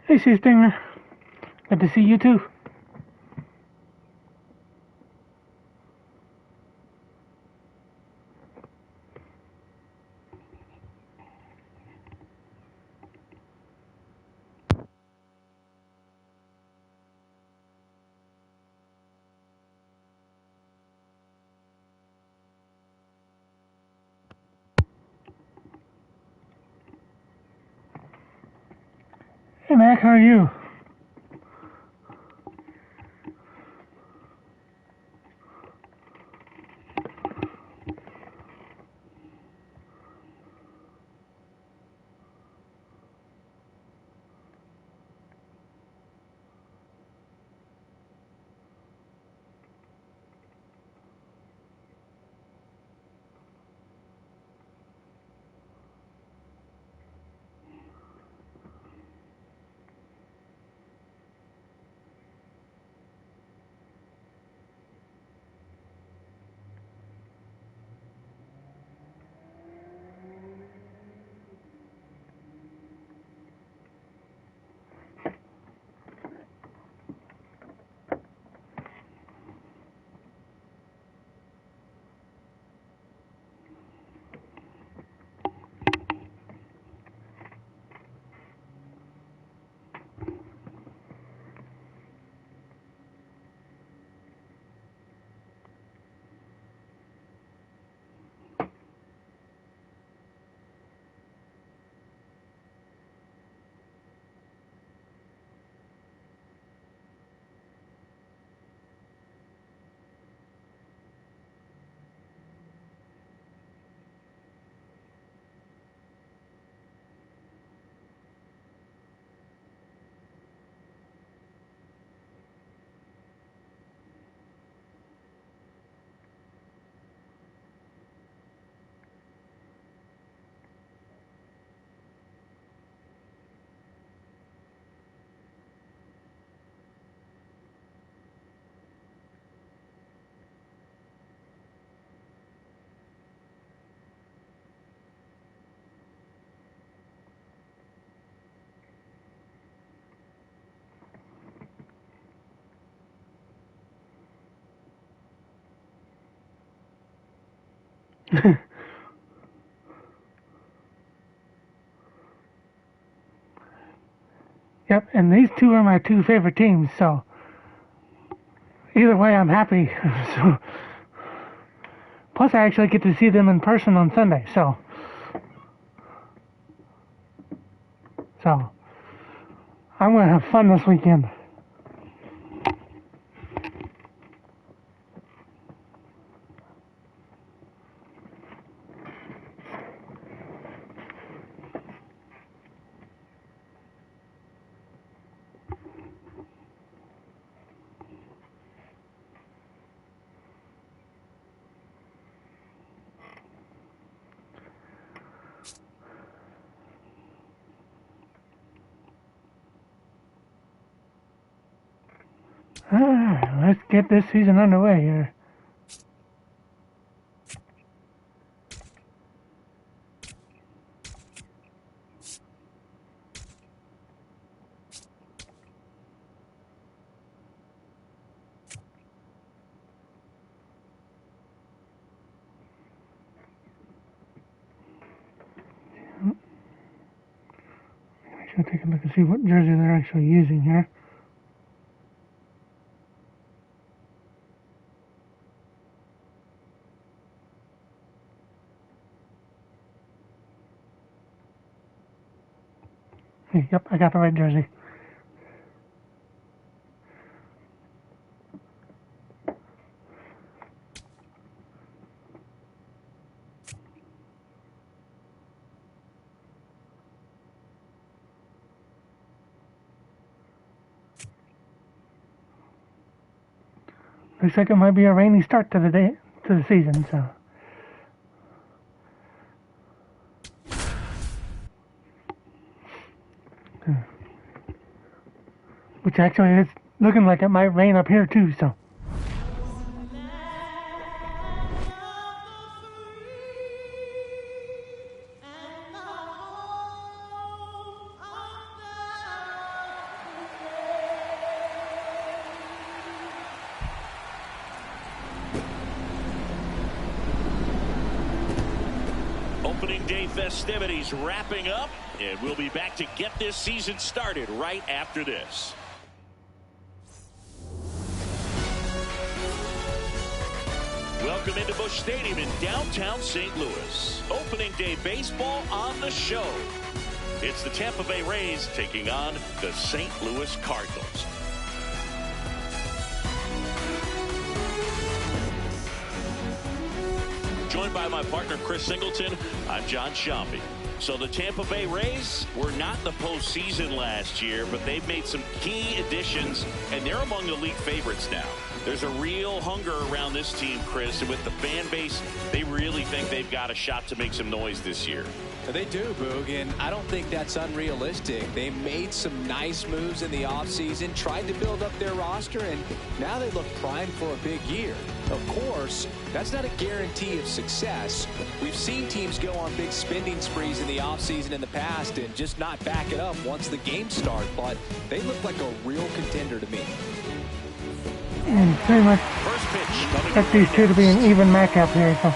Hey, Sea Stinger. Good to see you too. Hey, Mac, how are you? Yep, and these two are my two favorite teams, so either way, I'm happy. So, plus, I actually get to see them in person on Sunday, so I'm gonna have fun this weekend. Let's get this season underway here. I should take a look and see what jersey they're actually using here. Hey, yep, I got the right jersey. Looks like it might be a rainy start to the season, so. Which actually is looking like it might rain up here too, so. Opening day festivities wrapping up, and we'll be back to get this season started right after this. Welcome into Busch Stadium in downtown St. Louis. Opening day baseball on the show. It's the Tampa Bay Rays taking on the St. Louis Cardinals. Joined by my partner Chris Singleton, I'm John Sciambi. So the Tampa Bay Rays were not in the postseason last year, but they've made some key additions, and they're among the league favorites now. There's a real hunger around this team, Chris, and with the fan base, they really think they've got a shot to make some noise this year. They do, Boog, and I don't think that's unrealistic. They made some nice moves in the offseason, tried to build up their roster, and now they look primed for a big year. Of course, that's not a guarantee of success. We've seen teams go on big spending sprees in the offseason in the past and just not back it up once the games start, but they look like a real contender to me. And pretty much expect these two to be an even matchup here. So.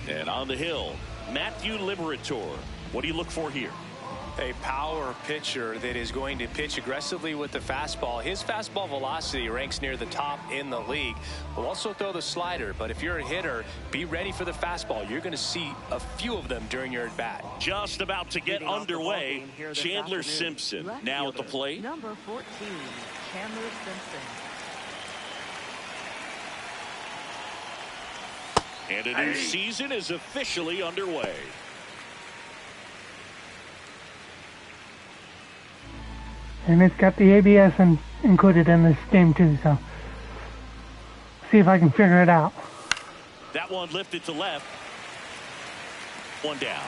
And on the hill, Matthew Liberatore. What do you look for here? A power pitcher that is going to pitch aggressively with the fastball. His fastball velocity ranks near the top in the league. Will also throw the slider, but if you're a hitter, be ready for the fastball. You're going to see a few of them during your at-bat. Just about to get underway, Chandler Simpson now at the plate. Number 14, Chandler Simpson. And a new season is officially underway. And it's got the ABS included in this game too, so see if I can figure it out. That one lifted to left. One down.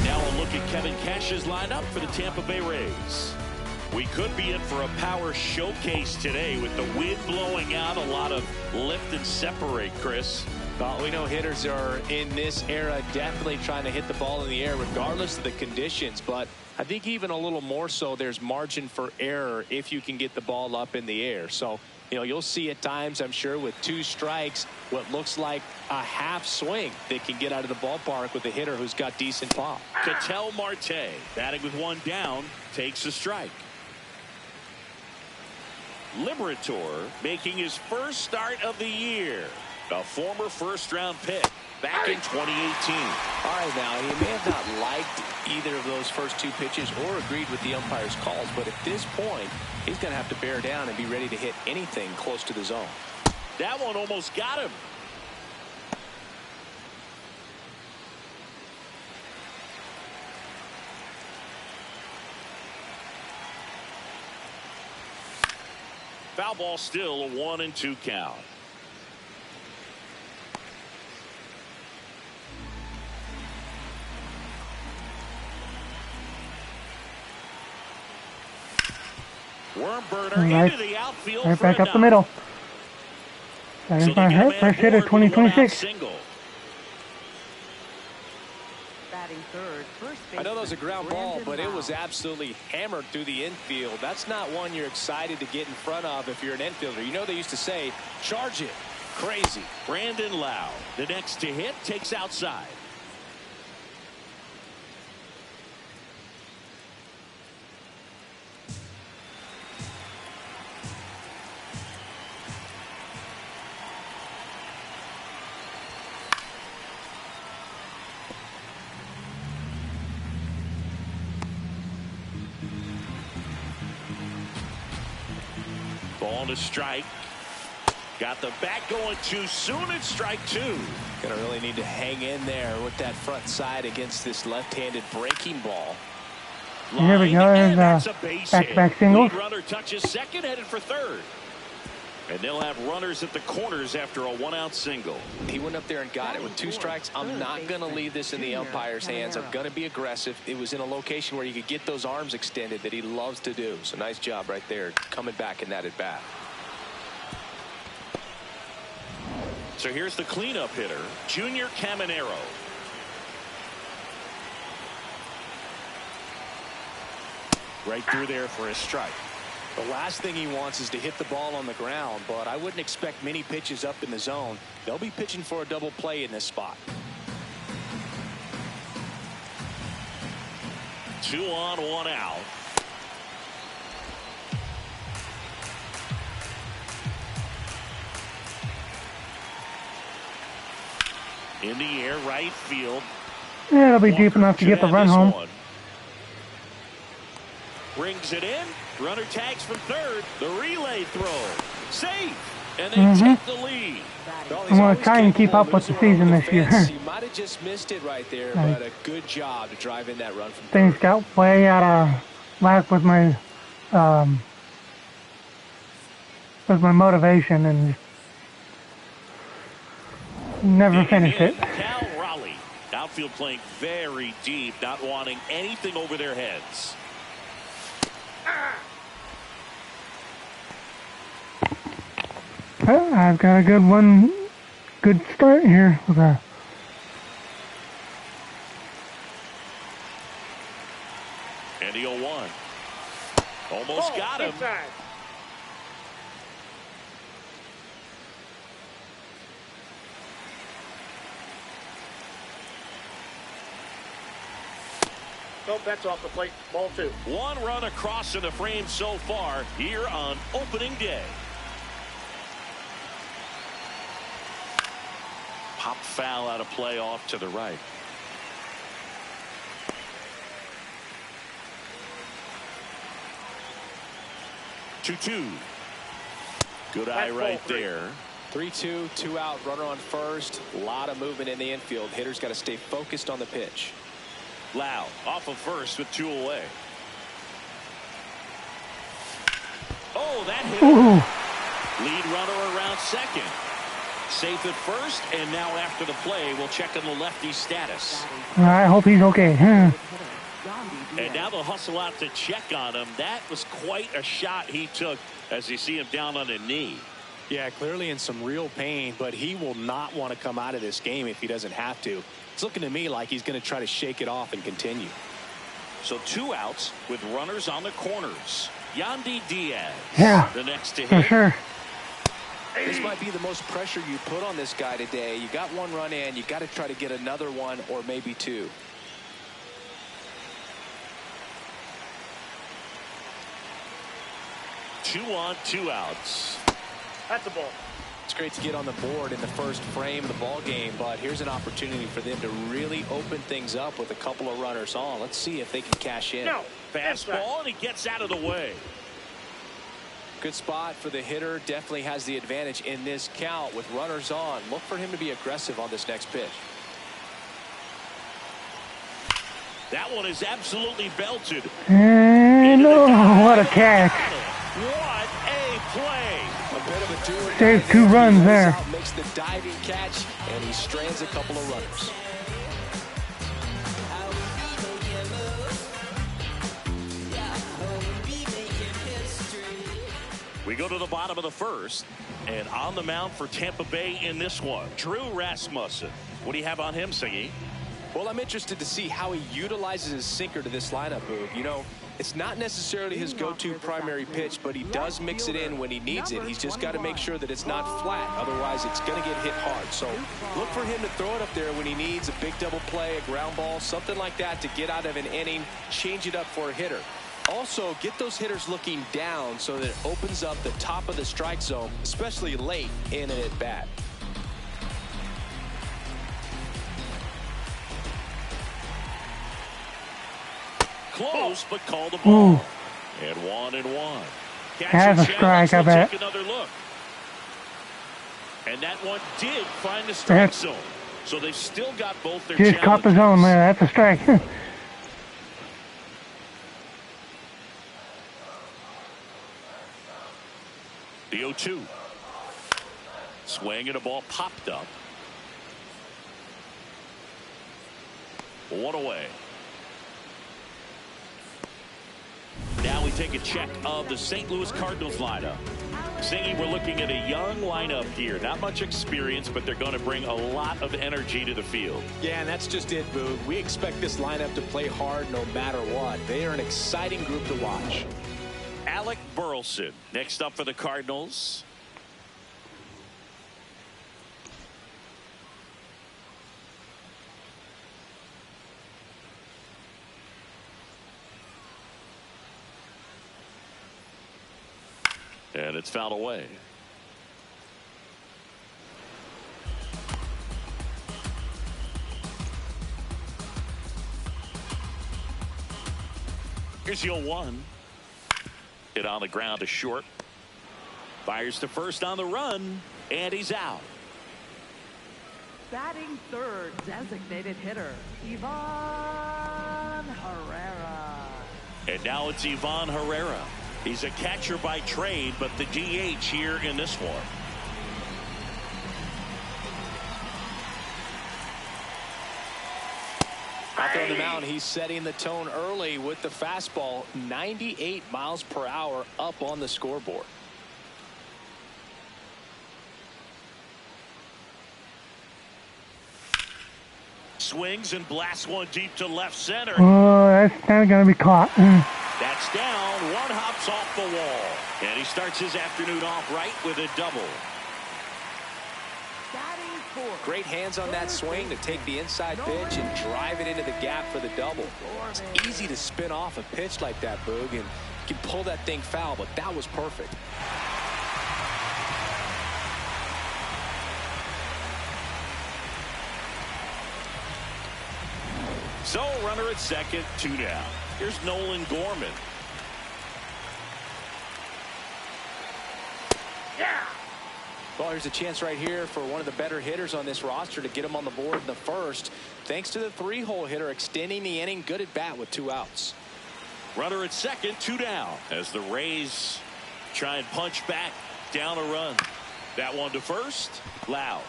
Now a look at Kevin Cash's lineup for the Tampa Bay Rays. We could be in for a power showcase today with the wind blowing out, a lot of lift and separate, Chris. Well, we know hitters are in this era definitely trying to hit the ball in the air regardless of the conditions, but I think even a little more so there's margin for error if you can get the ball up in the air. So, you know, you'll see at times, I'm sure, with 2 strikes, what looks like a half swing they can get out of the ballpark with a hitter who's got decent pop. Ketel Marte, batting with 1 down, takes a strike. Liberatore making his first start of the year. A former first-round pick back in 2018. All right, now, he may have not liked either of those first 2 pitches or agreed with the umpire's calls, but at this point, he's going to have to bear down and be ready to hit anything close to the zone. That one almost got him. Foul ball, still a 1-2 count. Worm burner into the outfield. Right back up the middle. That is my first hit of 2026. I know that was a ground ball, but it was absolutely hammered through the infield. That's not one you're excited to get in front of if you're an infielder. You know they used to say, charge it. Crazy. Brandon Lau, the next to hit, takes outside. Ball to strike. Got the bat going too soon at strike 2. Gonna really need to hang in there with that front side against this left-handed breaking ball. Here we go. There's back-to-back singles. Lead runner touches second, headed for third. And they'll have runners at the corners after a 1-out single. He went up there and got it with 2 strikes. I'm not going to leave this in the umpire's hands. I'm going to be aggressive. It was in a location where you could get those arms extended that he loves to do. So nice job right there coming back in that at bat. So here's the cleanup hitter, Junior Caminero. Right through there for a strike. The last thing he wants is to hit the ball on the ground, but I wouldn't expect many pitches up in the zone. They'll be pitching for a double play in this spot. 2 on, 1 out. In the air, right field. Yeah, it'll be deep enough to get the run home. One. Brings it in. Runner tags from third. The relay throw. Safe. And they take the lead. I'm going to try and keep up with the season this year. He might have just missed it right there, but a good job to drive in that run from things third. got way out of whack with my motivation and never finished it. Cal Raleigh. Outfield playing very deep, not wanting anything over their heads. Well, I've got a good start here with a And the 0-1. Almost got him. Nope, that's off the plate. Ball 2. 1 run across in the frame so far here on opening day. Pop foul out of play off to the right. Two. Good eye right there. 3-2, 2 out, runner on first. A lot of movement in the infield. Hitter's got to stay focused on the pitch. Lau off of first with 2 away. Oh, that hit. Lead runner around second. Safe at first, and now after the play, we'll check on the lefty's status. I hope he's okay. And now they'll hustle out to check on him. That was quite a shot he took as you see him down on a knee. Yeah, clearly in some real pain, but he will not want to come out of this game if he doesn't have to. It's looking to me like he's going to try to shake it off and continue. So 2 outs with runners on the corners. Yandy Diaz. Yeah, the next to for hit. sure. This might be the most pressure you put on this guy today. You got 1 run in. You got to try to get another 1 or maybe 2. Two on, 2 outs. That's a ball. It's great to get on the board in the first frame of the ball game, but here's an opportunity for them to really open things up with a couple of runners on. Let's see if they can cash in. No. Fastball, and he gets out of the way. Good spot for the hitter. Definitely has the advantage in this count with runners on. Look for him to be aggressive on this next pitch. That one is absolutely belted. And oh, what a catch. What a play. A bit of a do-or-die. Saves 2 runs there. Makes the diving catch, and he strands a couple of runners. We go to the bottom of the first, and on the mound for Tampa Bay in this one, Drew Rasmussen. What do you have on him, Singy? Well, I'm interested to see how he utilizes his sinker to this lineup, Boog. You know, it's not necessarily his go-to primary pitch, but he does mix it in when he needs it. He's just got to make sure that it's not flat. Otherwise, it's going to get hit hard. So look for him to throw it up there when he needs a big double play, a ground ball, something like that to get out of an inning, change it up for a hitter. Also, get those hitters looking down so that it opens up the top of the strike zone, especially late in an at-bat. Close, but called the ball. And 1-1. That's a strike, I bet. Take another look. And that one did find the strike zone. So they've still got both their Just caught the zone there. That's a strike. The 0-2. Swing and a ball popped up. 1 away. Now we take a check of the St. Louis Cardinals lineup. Singy, we're looking at a young lineup here. Not much experience, but they're going to bring a lot of energy to the field. Yeah, and that's just it, Boog. We expect this lineup to play hard no matter what. They are an exciting group to watch. Alec Burleson next up for the Cardinals. And it's fouled away. Here's 0-1. Hit on the ground to short. Fires to first on the run, and he's out. Batting third, designated hitter, Ivan Herrera. And now it's Ivan Herrera. He's a catcher by trade, but the DH here in this one. Out there on the mound, he's setting the tone early with the fastball, 98 miles per hour up on the scoreboard. Swings and blasts one deep to left center. Oh, that's not going to be caught. That's down. One hops off the wall. And he starts his afternoon off right with a double. Batting fourth. Great hands on that swing to take the inside pitch and drive it into the gap for the double. It's easy to spin off a pitch like that, Boog, and you can pull that thing foul, but that was perfect. So, runner at second, 2 down. Here's Nolan Gorman. Yeah. Well, here's a chance right here for one of the better hitters on this roster to get him on the board in the first. Thanks to the 3-hole hitter extending the inning. Good at bat with 2 outs. Runner at second, 2 down. As the Rays try and punch back down a run. That one to first, Loud.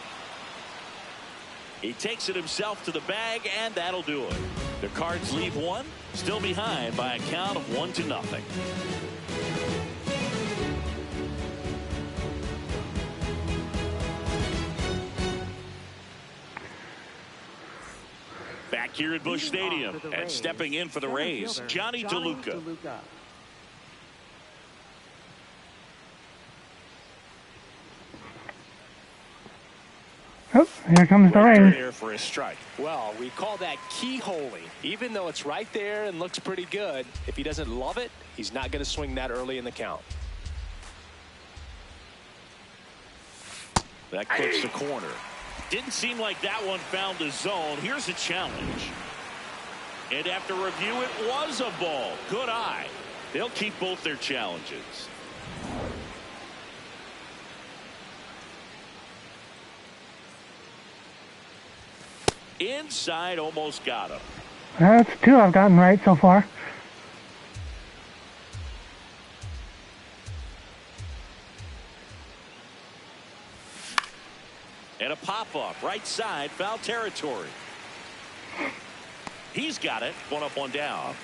He takes it himself to the bag, and that'll do it. The Cards leave one, still behind by a count of 1-0. Back here at Busch Stadium, and stepping in for the Rays, Johnny DeLuca. Oh, here comes the rain. Here for a strike. Well, we call that keyholing. Even though it's right there and looks pretty good, if he doesn't love it, he's not going to swing that early in the count. That clips the corner. Didn't seem like that one found the zone. Here's a challenge. And after review, it was a ball. Good eye. They'll keep both their challenges. Inside, almost got him. That's 2 I've gotten right so far. And a pop-up, right side, foul territory. He's got it. 1 up, 1 down.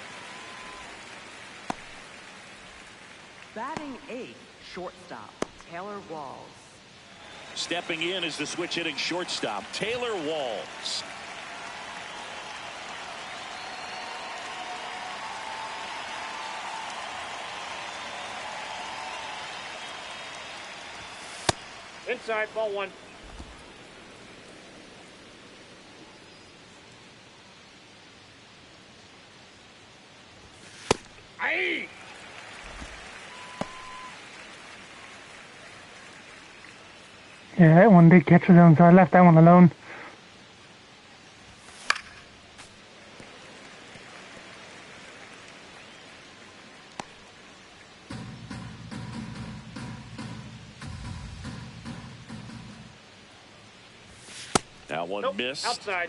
Batting 8th, shortstop, Taylor Walls. Stepping in is the switch hitting shortstop, Taylor Walls. Inside, ball 1. Aye. Yeah, that one did catch the zone, so I left that one alone. That one missed. Outside.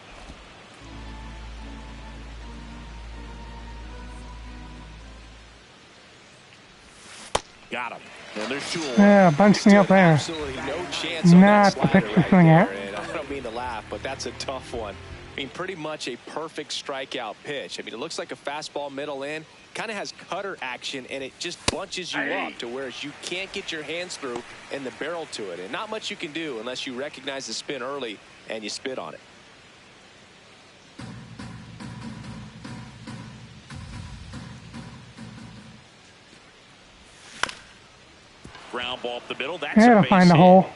Got him. And there's 2 away. Yeah, bunched me up there. Absolutely no chance on Not that the slider pitch to right swing there. at. And I don't mean to laugh, but that's a tough one. mean, pretty much a perfect strikeout pitch. I mean, it looks like a fastball middle in. Kind of has cutter action, and it just bunches you up to where you can't get your hands through and the barrel to it. And not much you can do unless you recognize the spin early and you spit on it. Ground ball up the middle. That's Yeah, a to base find the hit. hole.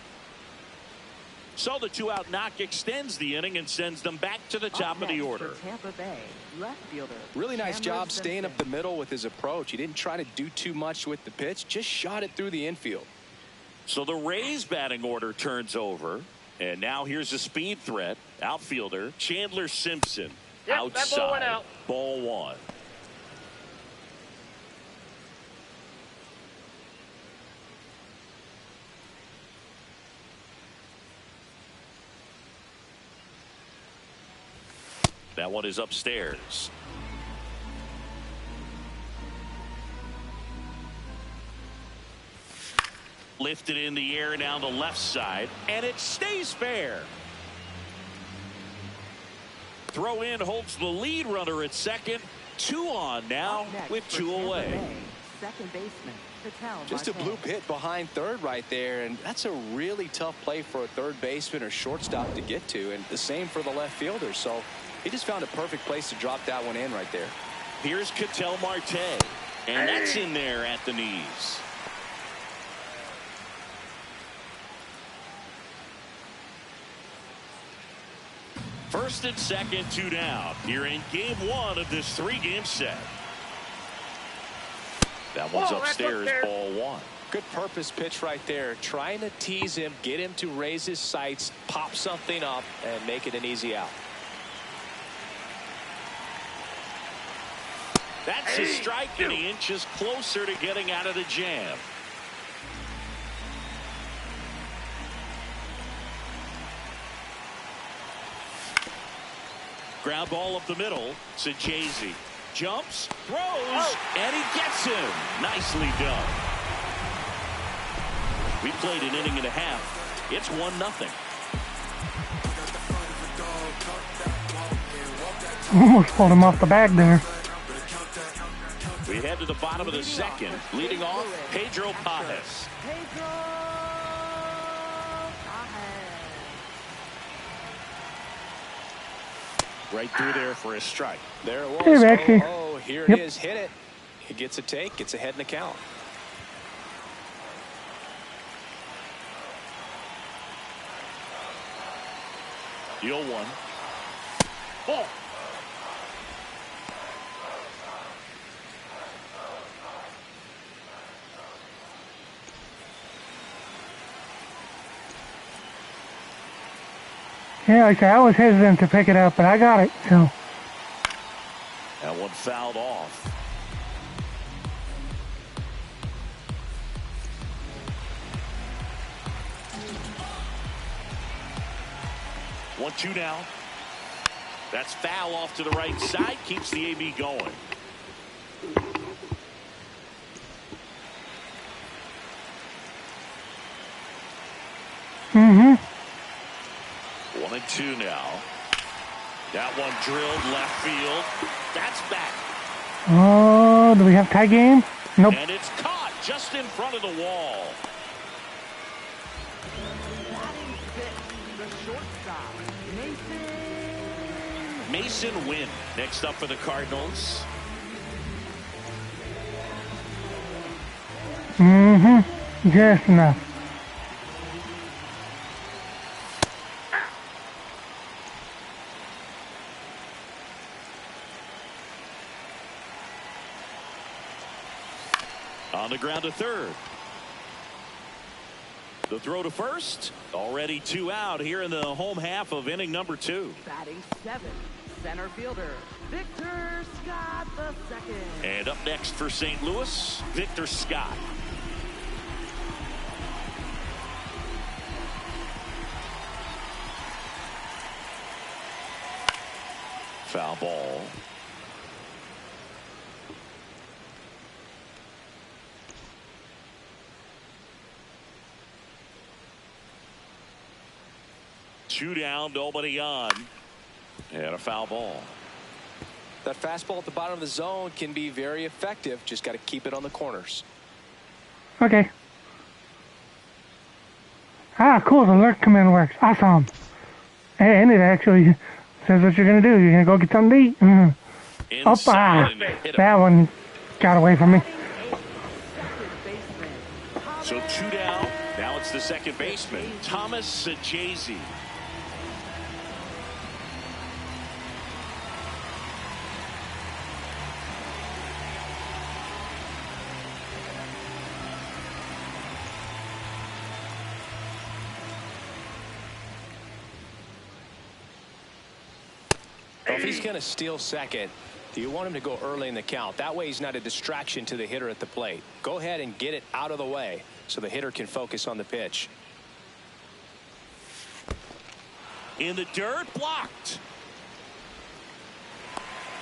So the 2-out knock extends the inning and sends them back to the top of the order. Tampa Bay, left fielder. Really nice Chandler job staying up the middle with his approach. He didn't try to do too much with the pitch, just shot it through the infield. So the Rays batting order turns over, and now here's a speed threat. Outfielder Chandler Simpson. Yep, outside. that ball went out. Ball one. That one is upstairs. Lifted in the air down the left side, and it stays fair. Throw in holds the lead runner at second. 2 on now with 2 away. Second baseman, Patel. Just a bloop hit behind third right there, and that's a really tough play for a third baseman or shortstop to get to, and the same for the left fielder. So he just found a perfect place to drop that one in right there. Here's Ketel Marte, and that's in there at the knees. First and second, 2 down. Here in game 1 of this 3-game set. That one's upstairs, ball 1. Good purpose pitch right there. Trying to tease him, get him to raise his sights, pop something up, and make it an easy out. That's a strike, and he inches closer to getting out of the jam. Ground ball up the middle. Sanchez jumps, throws, and he gets him. Nicely done. We played an inning and a half. It's 1-0. Almost pulled him off the bag there. We head to the bottom of the second. Leading off, Pedro Pajes. Pedro Right through there for a strike. There it was. Hey, Rexy. Oh, here Yep. it is. Hit it. He gets a take, gets ahead in the count. The 0-1. Ball. Yeah, like I said, I was hesitant to pick it up, but I got it, so. That one fouled off. One, 2 now. That's foul off to the right side. Keeps the AB going. Mm-hmm. 1 and 2 now. That one drilled left field. That's back. Oh, do we have tie game? Nope. And it's caught just in front of the wall. batting fifth, the shortstop, Mason. Mason Wynn next up for the Cardinals. Mm-hmm. Just enough. On the ground to third. The throw to first. Already 2 out here in the home half of inning number 2. Batting seventh, center fielder, Victor Scott the second. And up next for St. Louis, Victor Scott. Foul ball. Two down, nobody on. And a foul ball. That fastball at the bottom of the zone can be very effective. Just got to keep it on the corners. Okay. Ah, cool. The alert command works. Awesome. Hey, and it actually says what you're going to do. You're going to go get something to eat. That one got away from me. So 2 down. Now it's the second baseman, Thomas Sajazi. Well, if he's going to steal second, you want him to go early in the count. That way he's not a distraction to the hitter at the plate. Go ahead and get it out of the way so the hitter can focus on the pitch. In the dirt, blocked.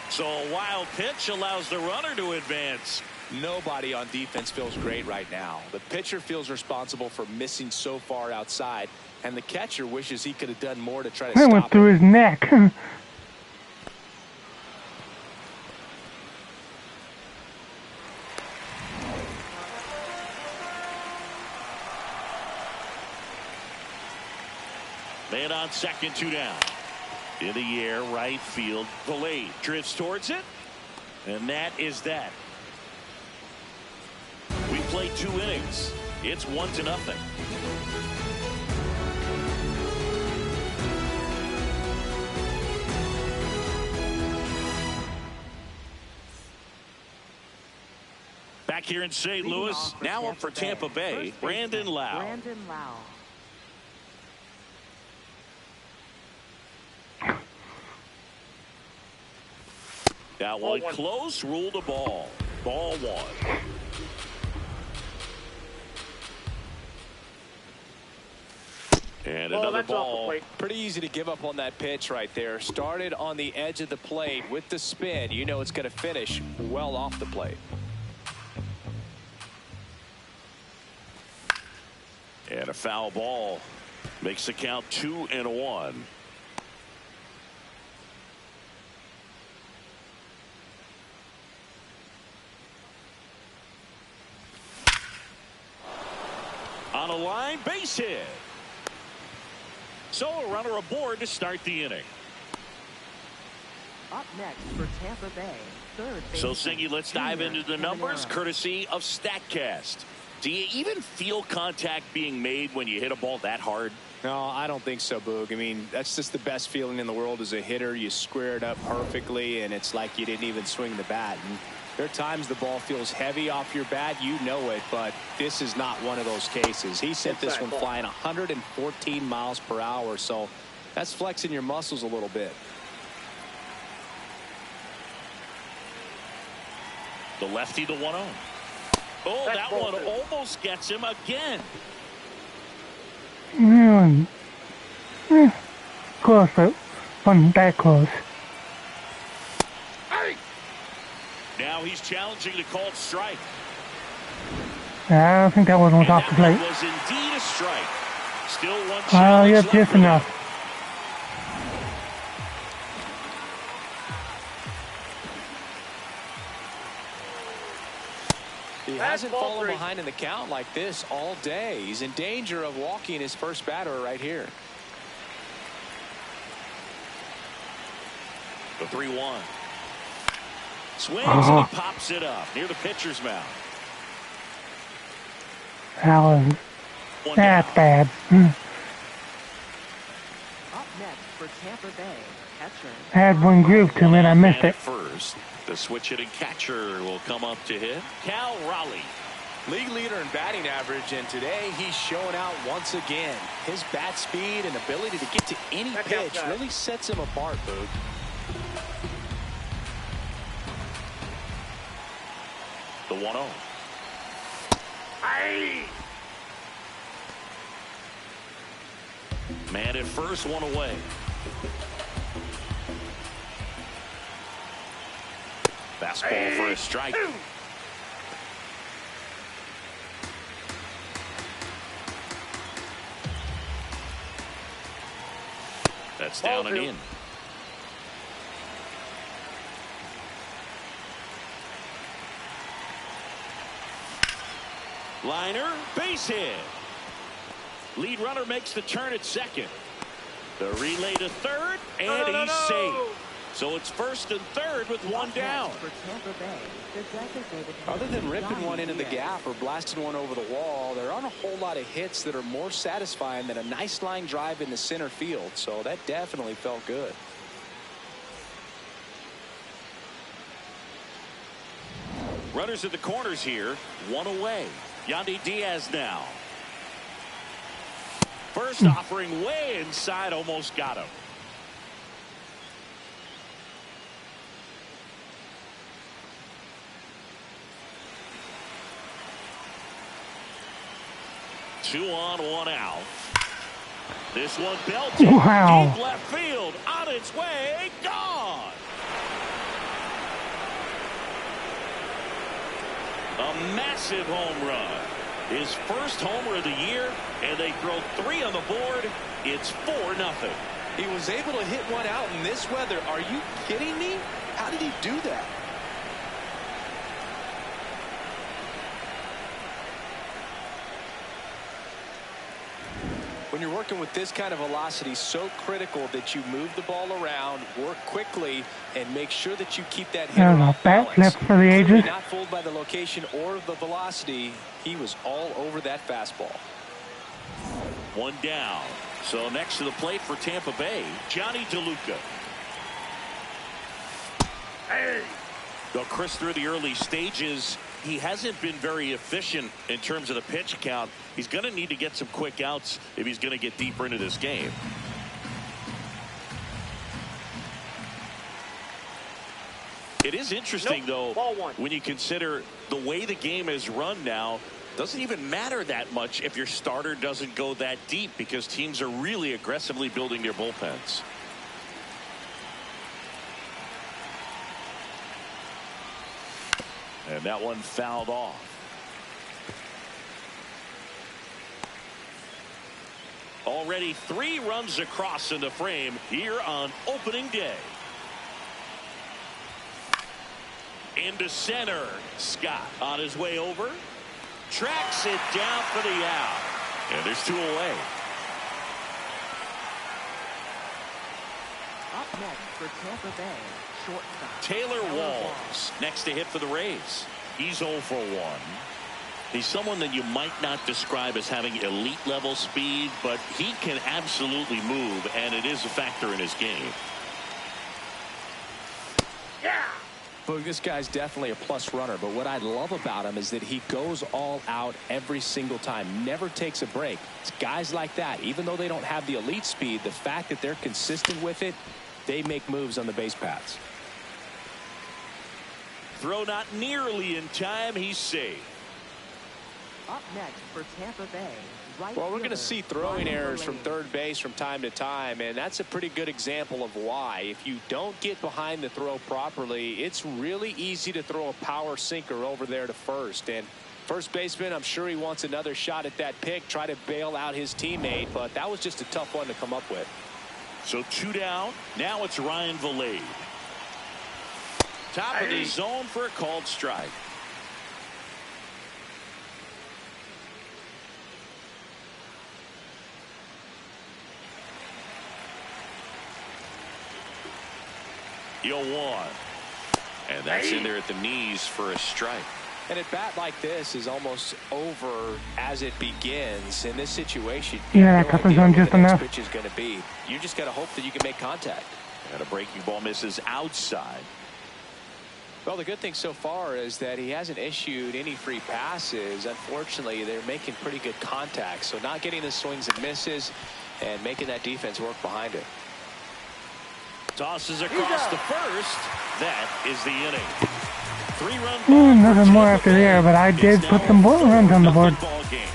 So a wild pitch allows the runner to advance. Nobody on defense feels great right now. The pitcher feels responsible for missing so far outside, and the catcher wishes he could have done more to try to stop it. I went through his neck. Man on second, 2 down. In the air, right field. Valet drifts towards it. And that is that. We played 2 innings. It's 1-0. Back here in St. Louis, now up for Tampa Bay, Brandon Lau. That one close, ruled a ball. Ball 1. And another ball. Pretty easy to give up on that pitch right there. Started on the edge of the plate with the spin. You know it's going to finish well off the plate. And a foul ball makes the count 2-1. On a line, base hit. So a runner aboard to start the inning. Up next for Tampa Bay, third baseman. So Singy, let's dive into the numbers courtesy of StatCast. Do you even feel contact being made when you hit a ball that hard? No, I don't think so, Boog. I mean, that's just the best feeling in the world as a hitter. You square it up perfectly, and it's like you didn't even swing the bat. And there are times the ball feels heavy off your bat. You know it, but this is not one of those cases. He sent this one flying 114 miles per hour, so that's flexing your muscles a little bit. The lefty, the 1-0. Oh, that one almost gets him again. Close, but wasn't that close. Now he's challenging the called strike. I don't think that one was off the plate. That was indeed a strike. Still one challenge yeah, left just for enough. He hasn't fallen behind in the count like this all day. He's in danger of walking his first batter right here. The 3-1. Swings and he pops it up near the pitcher's mouth. That's bad. Up next for Tampa Bay, catcher. I had one groove to me and I missed it. First, the switch hitting catcher will come up to hit. Cal Raleigh. League leader in batting average, and today he's showing out once again. His bat speed and ability to get to any pitch really sets him apart, Boog. The 1-0. Man at first, one away. Fastball for a strike. That's down and in. Liner, base hit. Lead runner makes the turn at second. The relay to third, and he's safe. So it's first and third with one down. Other than ripping one into the gap or blasting one over the wall, there aren't a whole lot of hits that are more satisfying than a nice line drive into center field. So that definitely felt good. Runners at the corners here, one away. Yandy Diaz now. First offering way inside, almost got him. Two on, one out. This one belted Wow. deep left field, on its way, gone. A massive home run. His first homer of the year, and they throw 3 on the board. It's 4-0. He was able to hit one out in this weather. Are you kidding me? How did he do that? When you're working with this kind of velocity, so critical that you move the ball around, work quickly, and make sure that you keep that hitter off balance. Backflip for the ages. Clearly not fooled by the location or the velocity. He was all over that fastball. One down. So next to the plate for Tampa Bay, Johnny DeLuca. Hey! Though Chris, through the early stages, he hasn't been very efficient in terms of the pitch count. He's going to need to get some quick outs if he's going to get deeper into this game. It is interesting, though, when you consider the way the game is run now. Doesn't even matter that much if your starter doesn't go that deep, because teams are really aggressively building their bullpens. And that one fouled off. Already 3 runs across in the frame here on opening day. Into center. Scott on his way over. Tracks it down for the out. And there's 2 away. Up next for Tampa Bay, shortstop Taylor Walls next to hit for the Rays. He's 0 for 1. He's someone that you might not describe as having elite level speed, but he can absolutely move, and it is a factor in his game. Yeah! Look, this guy's definitely a plus runner, but what I love about him is that he goes all out every single time, never takes a break. It's guys like that, even though they don't have the elite speed, the fact that they're consistent with it, they make moves on the base paths. Throw not nearly in time. He's safe. Up next for Tampa Bay, right Well, we're going to fielder, see throwing Ryan errors from Vilade. third base from time to time, and that's a pretty good example of why. If you don't get behind the throw properly, it's really easy to throw a power sinker over there to first. And first baseman, I'm sure he wants another shot at that pick, try to bail out his teammate, but that was just a tough one to come up with. So 2 down. Now it's Ryan Vilade. Top of the zone for a called strike. Yo, 1. And that's in there at the knees for a strike. And a bat like this is almost over as it begins. In this situation, Yeah, you that have cut the no idea zone where just the next enough. pitch is going to be. You just got to hope that you can make contact. And a breaking ball misses outside. Well, the good thing so far is that he hasn't issued any free passes. Unfortunately, they're making pretty good contact. So not getting the swings and misses and making that defense work behind it. Tosses across the first. That is the inning. 3-run ball. Nothing more after there, but I did put some more runs on the board. Ball game.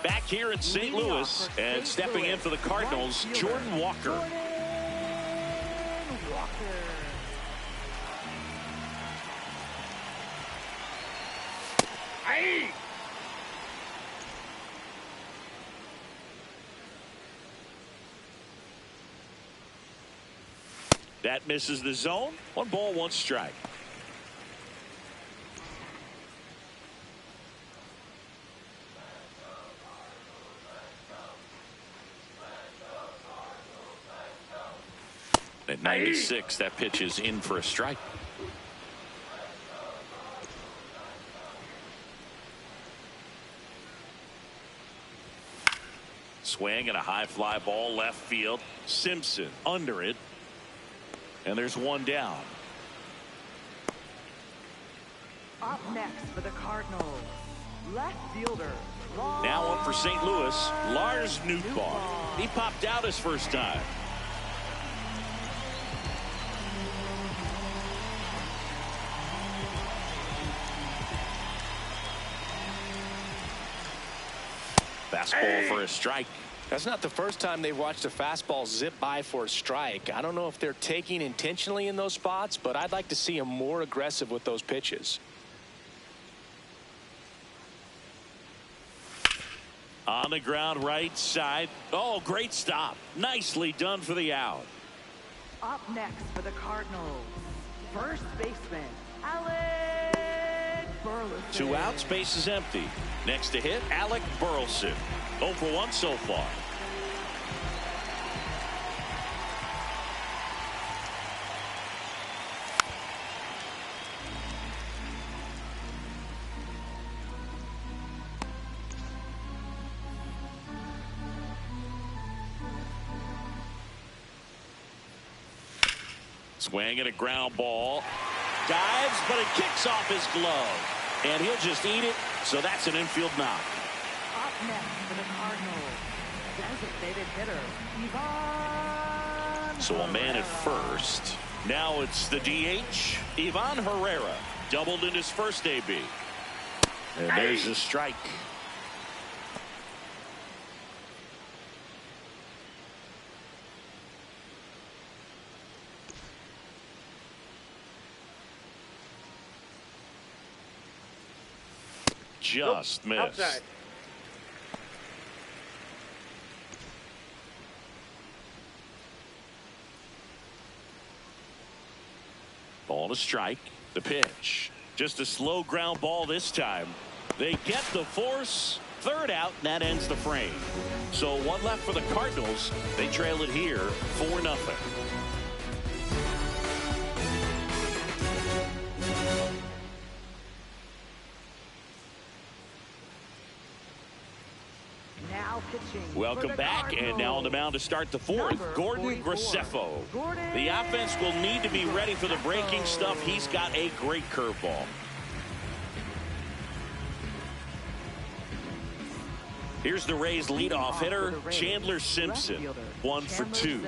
Back here in St. Louis, and stepping in for the Cardinals, Jordan Walker. That misses the zone. 1 ball, 1 strike. At 96, that pitch is in for a strike. Swing and a high fly ball left field. Simpson under it. And there's 1 down. Up next for the Cardinals, left fielder. Now up for St. Louis, Lars Nootbaar. He popped out his first time. Fastball for a strike. That's not the first time they've watched a fastball zip by for a strike. I don't know if they're taking intentionally in those spots, but I'd like to see him more aggressive with those pitches. On the ground, right side. Oh, great stop. Nicely done for the out. Up next for the Cardinals, first baseman, Alec Burleson. 2 outs, base is empty. Next to hit, Alec Burleson. 0 for 1 so far. Swing and a ground ball. Dives, but it kicks off his glove. And he'll just eat it, so that's an infield knock. Up next for the Cardinals, designated hitter, Ivan. So a man at first. Now it's the DH, Ivan Herrera. Doubled in his first AB. And there's a strike. Just missed. Outside. Ball to strike. The pitch. Just a slow ground ball this time. They get the force. 3rd out, and that ends the frame. So 1 left for the Cardinals. They trail it here 4-0. Now pitching. Welcome back, and now on the mound to start the 4th, Gordon Graceffo. The offense will need to be ready for the breaking stuff. He's got a great curveball. Here's the Rays leadoff hitter, Chandler Simpson. 1 for 2.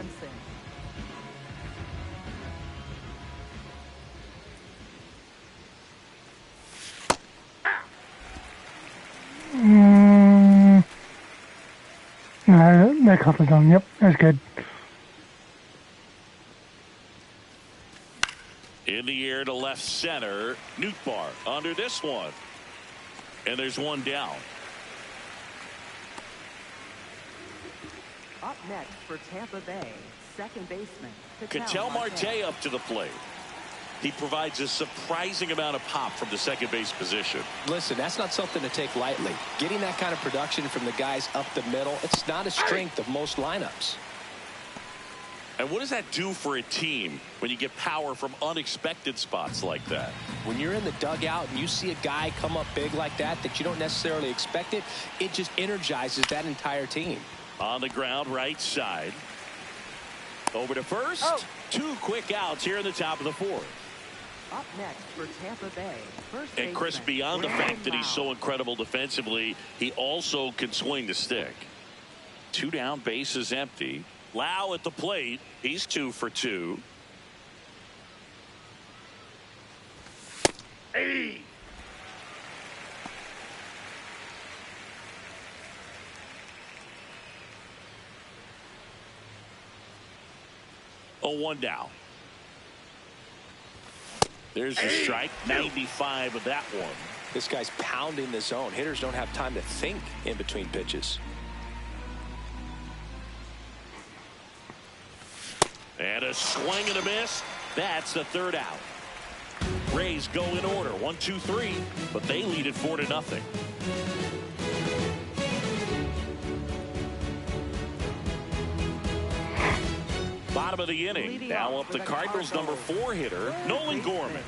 That caught the zone. Yep, that's good. In the air to left center, Nootbaar under this one. And there's 1 down. Up next for Tampa Bay, second baseman, Ketel Marte up to the plate. He provides a surprising amount of pop from the second base position. Listen, that's not something to take lightly. Getting that kind of production from the guys up the middle, it's not a strength of most lineups. And what does that do for a team when you get power from unexpected spots like that? When you're in the dugout and you see a guy come up big like that you don't necessarily expect it, it just energizes that entire team. On the ground, right side. Over to first. 2 quick outs here in the top of the 4th. Up next for Tampa Bay, first And Chris, baseman, beyond the Brandon fact that he's so incredible defensively, he also can swing the stick. 2 down, bases empty. Lau at the plate. He's 2 for 2. Hey. Oh, 1 down. There's the strike. 95 of that one. This guy's pounding the zone. Hitters don't have time to think in between pitches. And a swing and a miss. That's the third out. Rays go in order, 1, 2, 3, but they lead it 4-0. Bottom of the inning. Now up the Cardinals' number 4 hitter, Nolan Gorman.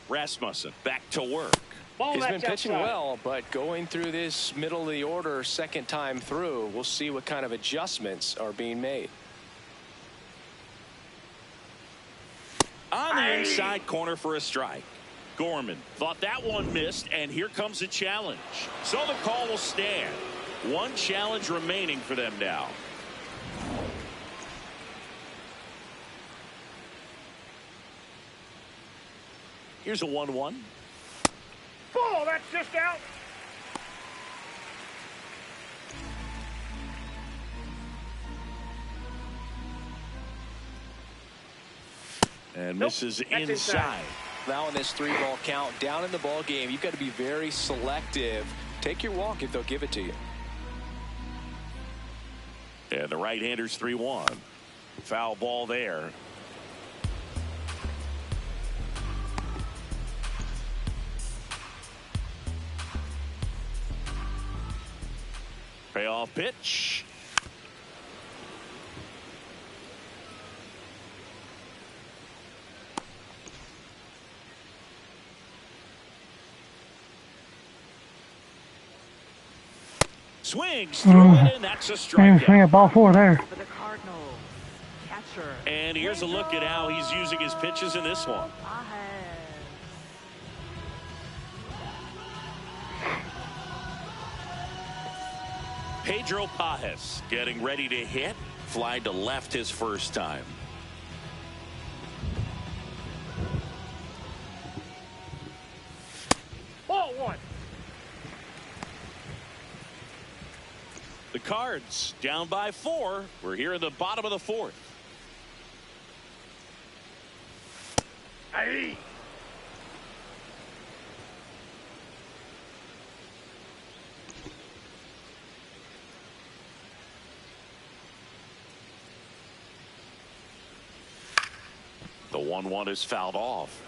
Rasmussen back to work. He's been pitching well, but going through this middle of the order second time through, we'll see what kind of adjustments are being made. On the inside corner for a strike. Gorman thought that one missed, and here comes a challenge. So the call will stand. One challenge remaining for them now. Here's a 1-1. Ball, that's just out. And misses inside. Now in this 3-ball count, down in the ball game, you've got to be very selective. Take your walk if they'll give it to you. And the right-hander's 3-1. Foul ball there. Payoff pitch. Swings through it, and that's a strikeout. Swing at ball 4 there. For the Cardinals, catcher. And here's a look at how he's using his pitches in this one. Pedro Pajes getting ready to hit. Fly to left his first time. Ball 1. The Cards down by 4. We're here in the bottom of the 4th. Hey. The 1-1 is fouled off.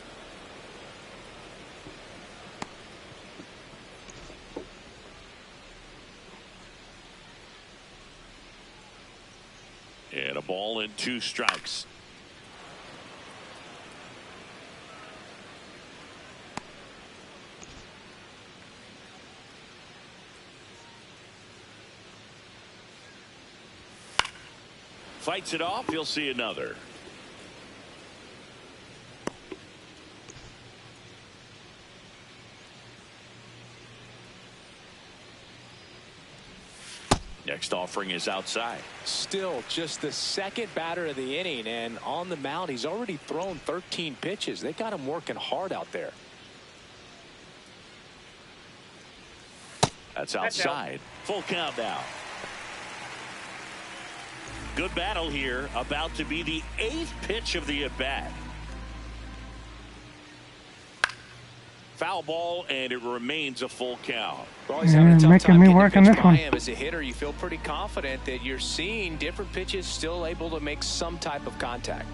And a ball and 2 strikes. Fights it off. You'll see another. Next offering is outside. Still just the second batter of the inning, and on the mound he's already thrown 13 pitches. They got him working hard out there. That's outside. Full count now. Good battle here. About to be the 8th pitch of the at-bat. Foul ball, and it remains a full count. Well, he's having a tough making time me getting work the on pitch this by one. him. As a hitter, you feel pretty confident that you're seeing different pitches still able to make some type of contact.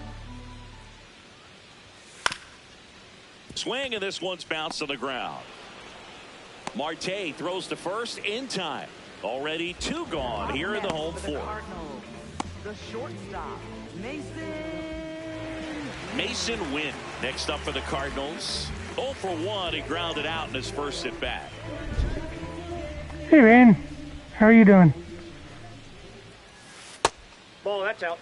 Swing, and this one's bounced to the ground. Marte throws to first in time. Already 2 gone here in the home 4th. The shortstop, Mason Wynn next up for the Cardinals. 0 for 1. He grounded out in his first at bat. Hey, Ryan. How are you doing? Ball, that's out.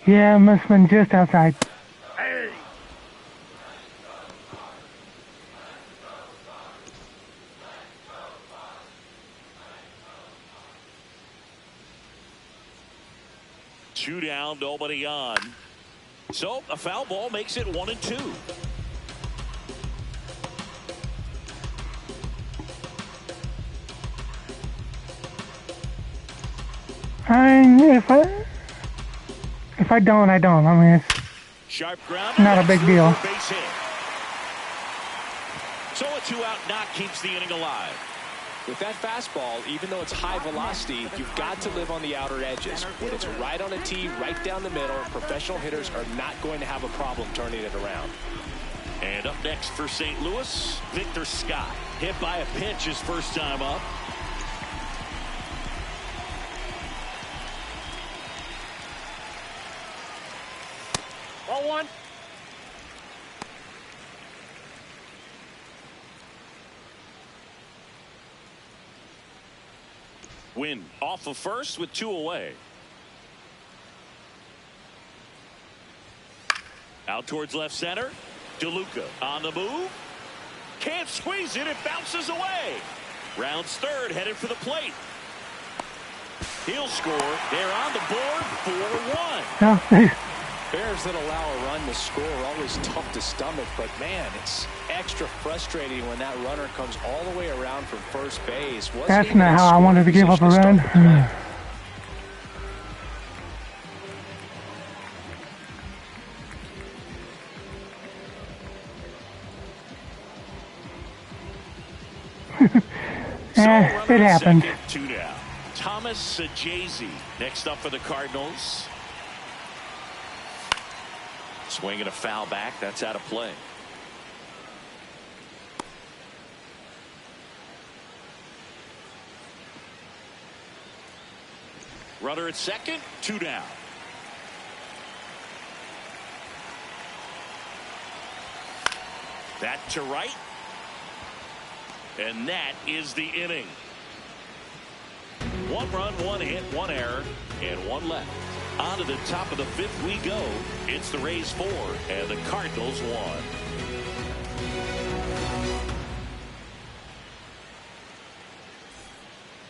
Yeah, must have been just outside. Hey. Two down, nobody on. So a foul ball makes it 1-2. If I don't, I don't. I mean, it's Sharp ground. not a big deal. Base hit. So a 2-out knock keeps the inning alive. With that fastball, even though it's high velocity, you've got to live on the outer edges. When it's right on a tee, right down the middle, professional hitters are not going to have a problem turning it around. And up next for St. Louis, Victor Scott. Hit by a pitch his first time up. Ball one. Win off of first with 2 away. Out towards left center. DeLuca on the move. Can't squeeze it. It bounces away. Rounds third, headed for the plate. He'll score. They're on the board 4-1. No. Bears that allow a run to score are always tough to stomach, but man, it's extra frustrating when that runner comes all the way around from first base. That's not how I wanted to give up a run. It happened. 2 down. Thomas Sajazi next up for the Cardinals. Swinging a foul back. That's out of play. Runner at second. 2 down. That to right. And that is the inning. 1 run, 1 hit, 1 error, and 1 left. On to the top of the 5th we go. It's the Rays 4 and the Cardinals 1.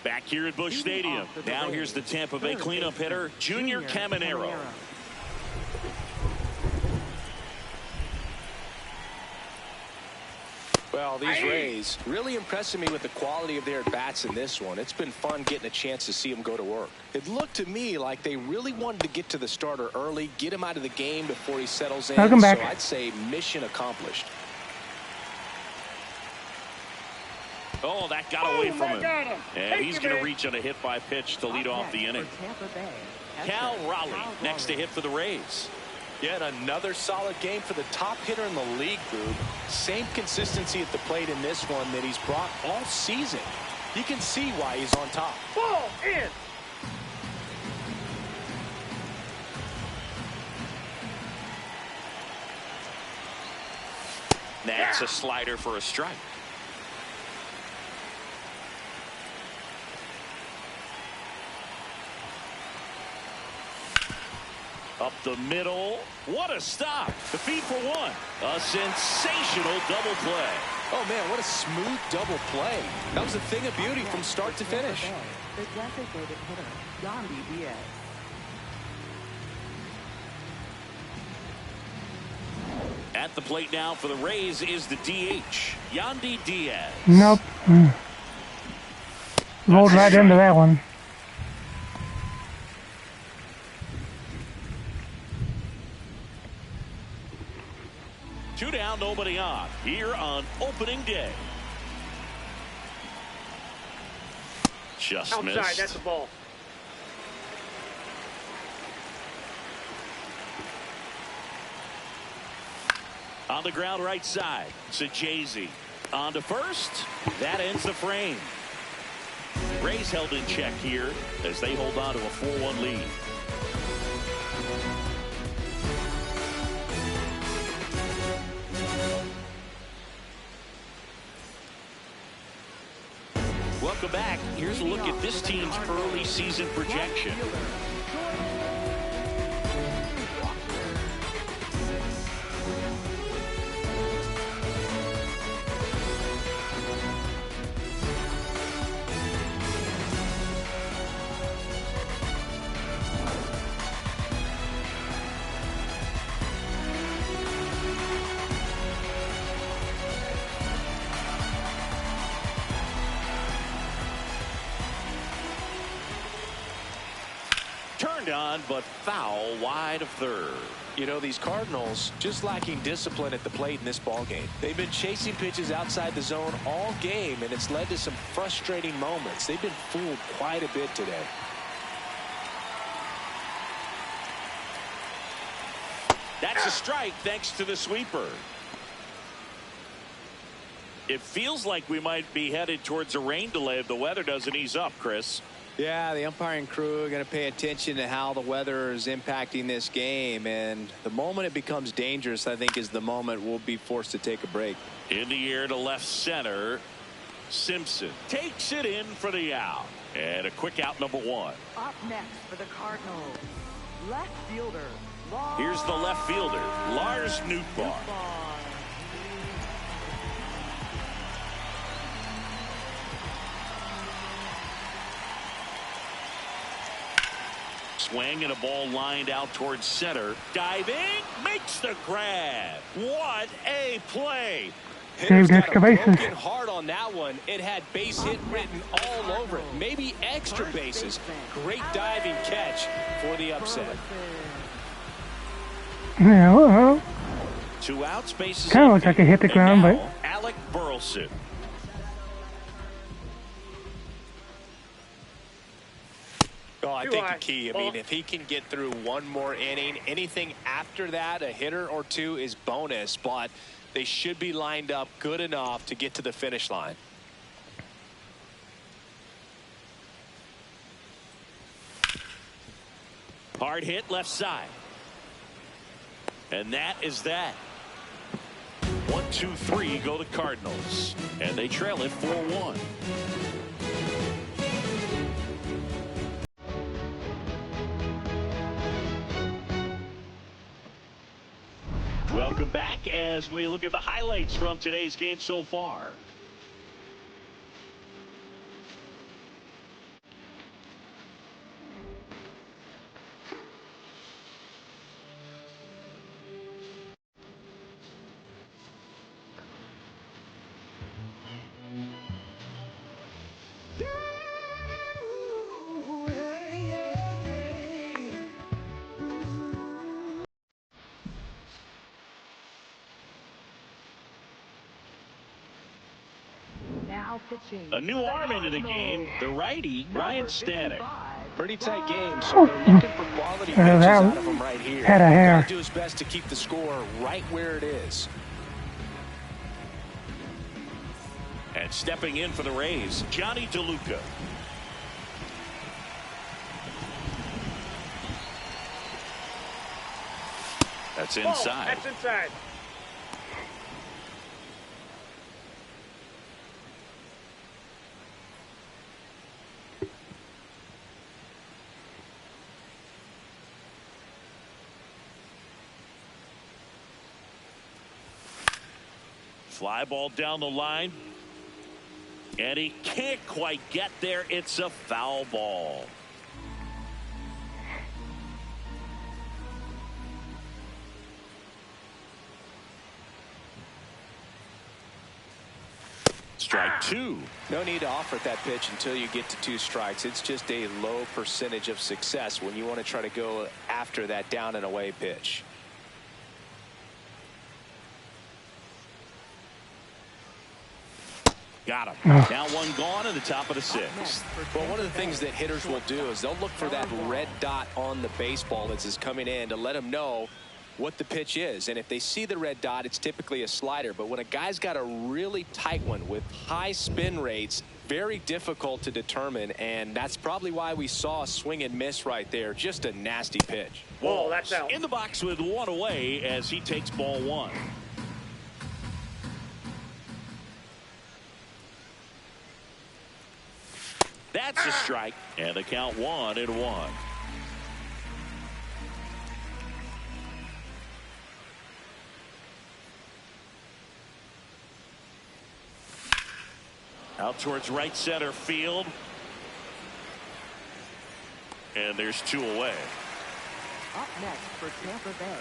Back here at Busch Stadium. Now here's the Tampa Bay cleanup hitter, Junior Caminero. Well, these Rays really impressing me with the quality of their at-bats in this one. It's been fun getting a chance to see them go to work. It looked to me like they really wanted to get to the starter early, get him out of the game before he settles in. Welcome back. So I'd say mission accomplished. Oh, that got away from him. And he's going to reach on a hit by pitch to lead off the inning. Cal Raleigh next to hit for the Rays. Yet another solid game for the top hitter in the league, group. Same consistency at the plate in this one that he's brought all season. You can see why he's on top. Ball in. That's a slider for a strike. Up the middle. What a stop. The feed for 1. A sensational double play. Oh, man, what a smooth double play. That was a thing of beauty from start to finish. The designated hitter, Yandy Diaz. At the plate now for the Rays is the DH, Yandy Diaz. Nope. Rolled right into that one. Two down, nobody on. Here on opening day. Just Outside, missed. that's a ball. On the ground right side, Sajazi. On to first. That ends the frame. Rays held in check here as they hold on to a 4-1 lead. Welcome back. Here's a look at this team's early season projection. turned on, but foul wide of third. You know, these Cardinals just lacking discipline at the plate in this ball game. They've been chasing pitches outside the zone all game, and it's led to some frustrating moments. They've been fooled quite a bit today. That's a strike thanks to the sweeper. It feels like we might be headed towards a rain delay if the weather doesn't ease up, Chris. Yeah, the umpiring crew are going to pay attention to how the weather is impacting this game, and the moment it becomes dangerous, I think, is the moment we'll be forced to take a break. In the air to left center. Simpson takes it in for the out. And a quick out, number one. Up next for the Cardinals, left fielder. Here's the left fielder, Lars Nootbaar. Swing and a ball lined out towards center. Diving, makes the grab. What a play. Saved extra bases. Hard on that one. It had base hit written all over it. Maybe extra bases. Great diving catch for the upset. Yeah, well, 2 outs, bases kind of looks like it hit the ground, but Alec Burleson. Oh, I think the key, I mean, if he can get through one more inning, anything after that, a hitter or two is bonus, but they should be lined up good enough to get to the finish line. Hard hit left side. And that is that. 1, 2, 3 go the Cardinals. And they trail it 4-1. Welcome back as we look at the highlights from today's game so far. Now pitching. A new arm into the game, the righty, Ryan Stanek. Pretty tight game, so they're looking for quality pitches out of him right here. Had a hair. Gotta do his best to keep the score right where it is. And stepping in for the Rays, Johnny DeLuca. That's inside. That's inside. Fly ball down the line. And he can't quite get there. It's a foul ball. Strike 2. No need to offer that pitch until you get to 2 strikes. It's just a low percentage of success when you want to try to go after that down and away pitch. Got him. Now 1 gone in the top of the 6th. Well, one of the things that hitters will do is they'll look for that red dot on the baseball as it's coming in to let them know what the pitch is. And if they see the red dot, it's typically a slider. But when a guy's got a really tight one with high spin rates, very difficult to determine. And that's probably why we saw a swing and miss right there. Just a nasty pitch. Whoa, that's out. In the box with 1 away as he takes ball 1. That's a strike, and the count 1-1. Out towards right center field. And there's 2 away. Up next for Tampa Bay,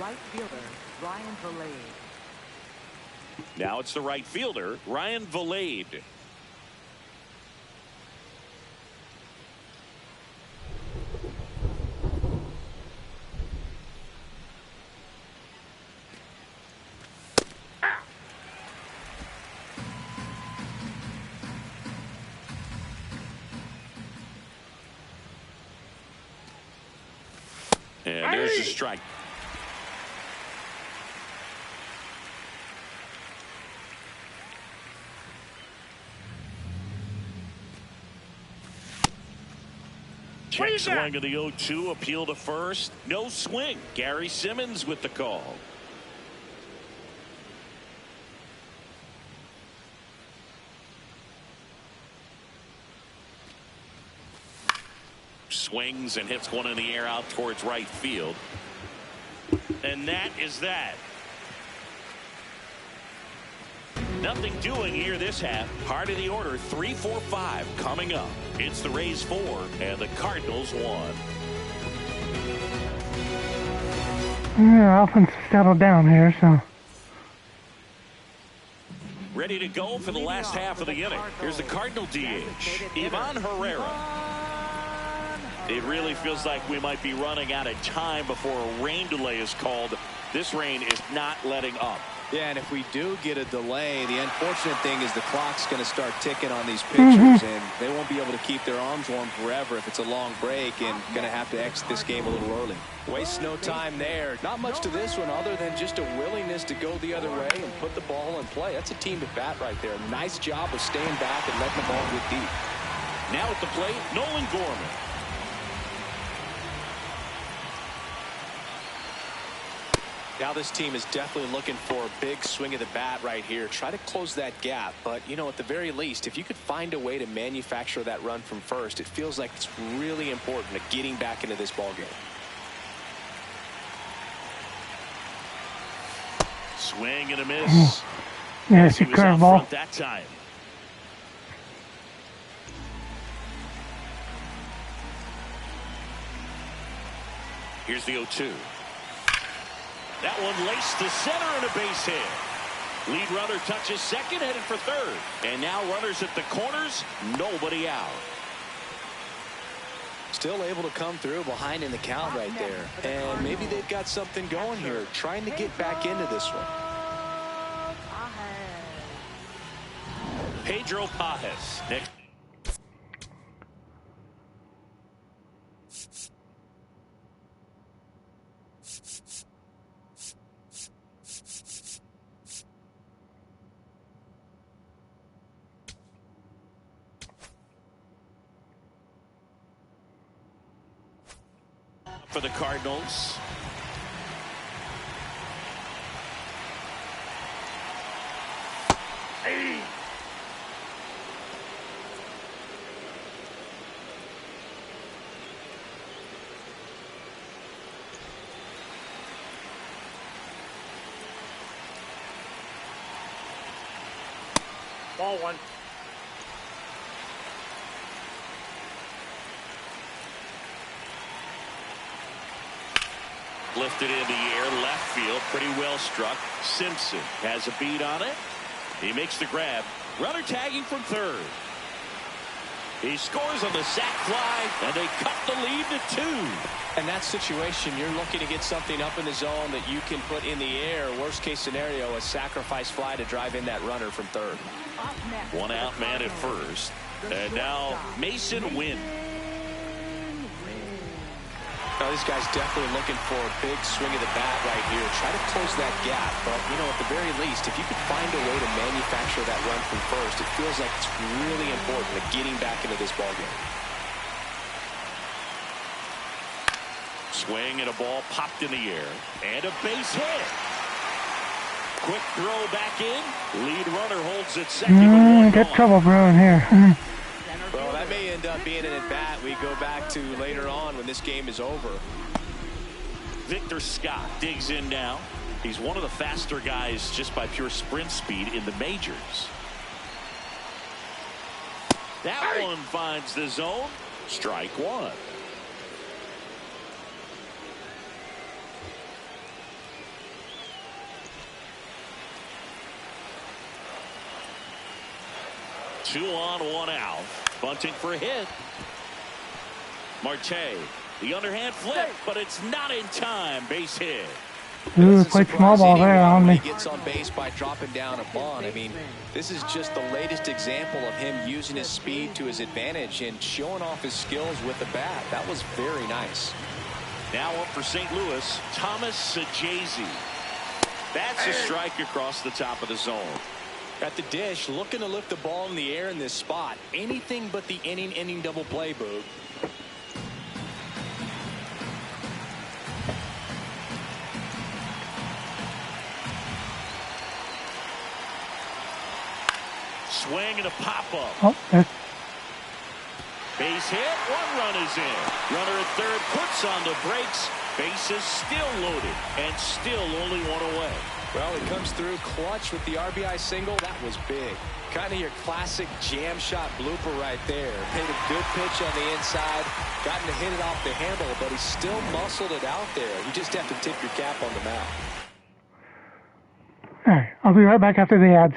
right fielder Ryan Valade. Now it's the right fielder, Ryan Valade. And there's the strike. Check swing of the 0-2, appeal to first. No swing. Gary Simmons with the call. Swings and hits one in the air out towards right field. And that is that. Nothing doing here this half. Part of the order, 3-4-5 coming up. It's the Rays 4 and the Cardinals 1. Yeah, offense settled down here, so. Ready to go for the last half of the inning. Here's the Cardinal DH, Ivan Herrera. It really feels like we might be running out of time before a rain delay is called. This rain is not letting up. Yeah, and if we do get a delay, the unfortunate thing is the clock's going to start ticking on these pitchers, and they won't be able to keep their arms warm forever if it's a long break, and going to have to exit this game a little early. Waste no time there. Not much to this one other than just a willingness to go the other way and put the ball in play. That's a team at bat right there. Nice job of staying back and letting the ball get deep. Now at the plate, Nolan Gorman. Now this team is definitely looking for a big swing of the bat right here. Try to close that gap. But, you know, at the very least, if you could find a way to manufacture that run from first, it feels like it's really important to getting back into this ball game. Swing and a miss. Yeah, it's a curveball. That time. Here's the 0-2. That one laced to center and a base hit. Lead runner touches second, headed for third. And now runners at the corners, nobody out. Still able to come through behind in the count right there. And maybe they've got something going here, trying to get back into this one. Pedro Pajes next. For the Cardinals. Hey. Ball one. Lifted in the air, left field, pretty well struck. Simpson has a beat on it. He makes the grab. Runner tagging from third. He scores on the sac fly, and they cut the lead to 2. In that situation, you're looking to get something up in the zone that you can put in the air. Worst case scenario, a sacrifice fly to drive in that runner from third. One out man at first. And now Mason Wynn. Now, this guy's definitely looking for a big swing of the bat right here. Try to close that gap. But, you know, at the very least, if you could find a way to manufacture that run from first, it feels like it's really important to getting back into this ballgame. Swing and a ball popped in the air. And a base hit. Quick throw back in. Lead runner holds it second. Got trouble brewing here. Well, that may end up being an at-bat we go back to later on when this game is over. Victor Scott digs in now. He's one of the faster guys just by pure sprint speed in the majors. That one finds the zone. Strike one. Two on, one out. Bunting for a hit. Marte, the underhand flip, but it's not in time. Base hit. Ooh, quite small ball there on me. He gets on base by dropping down a bunt. I mean, this is just the latest example of him using his speed to his advantage and showing off his skills with the bat. That was very nice. Now up for St. Louis, Thomas Sajazi. That's a strike across the top of the zone. At the dish, looking to lift the ball in the air in this spot. Anything but the inning double play, Boog. Swing and a pop-up. Oh, that's Base hit, 1 run is in. Runner at third puts on the brakes. Bases still loaded and still only 1 away. Well, he comes through clutch with the RBI single. That was big. Kind of your classic jam shot blooper right there. Paid a good pitch on the inside. Gotten to hit it off the handle, but he still muscled it out there. You just have to tip your cap on the mound. all right. I'll be right back after the ads.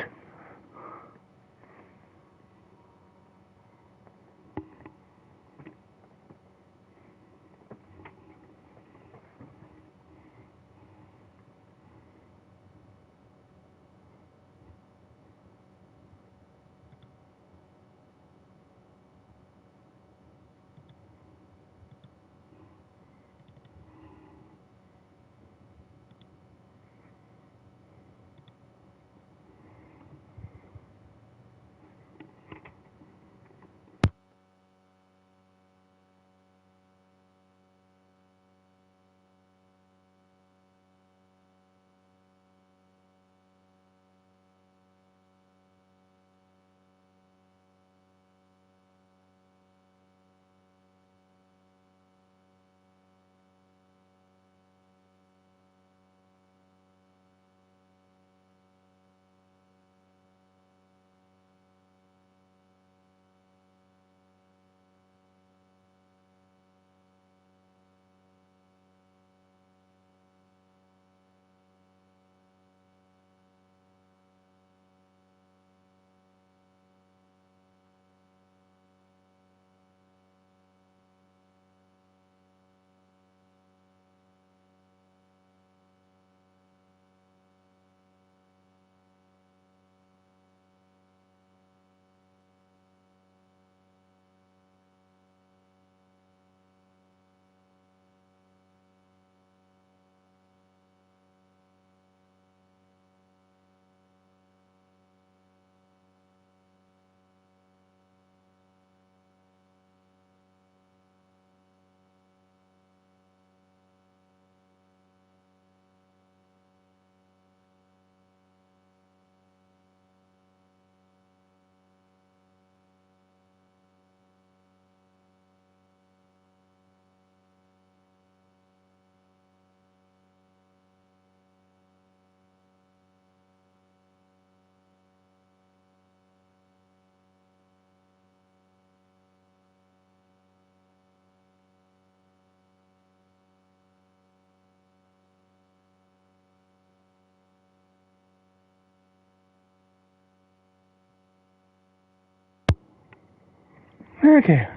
Okay.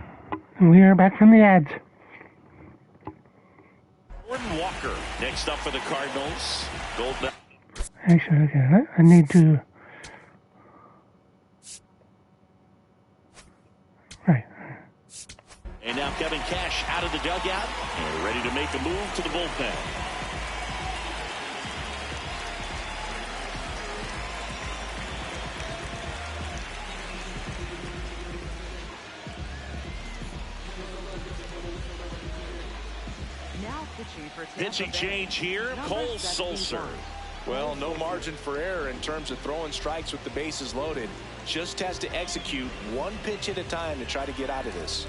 We are back from the ads. Jordan Walker next up for the Cardinals. Gold. Actually, okay. I need to. Right. And now Kevin Cash out of the dugout and ready to make a move to the bullpen. Pitching change here, Cole Sulser. Well, no margin for error in terms of throwing strikes with the bases loaded. Just has to execute 1 pitch at a time to try to get out of this.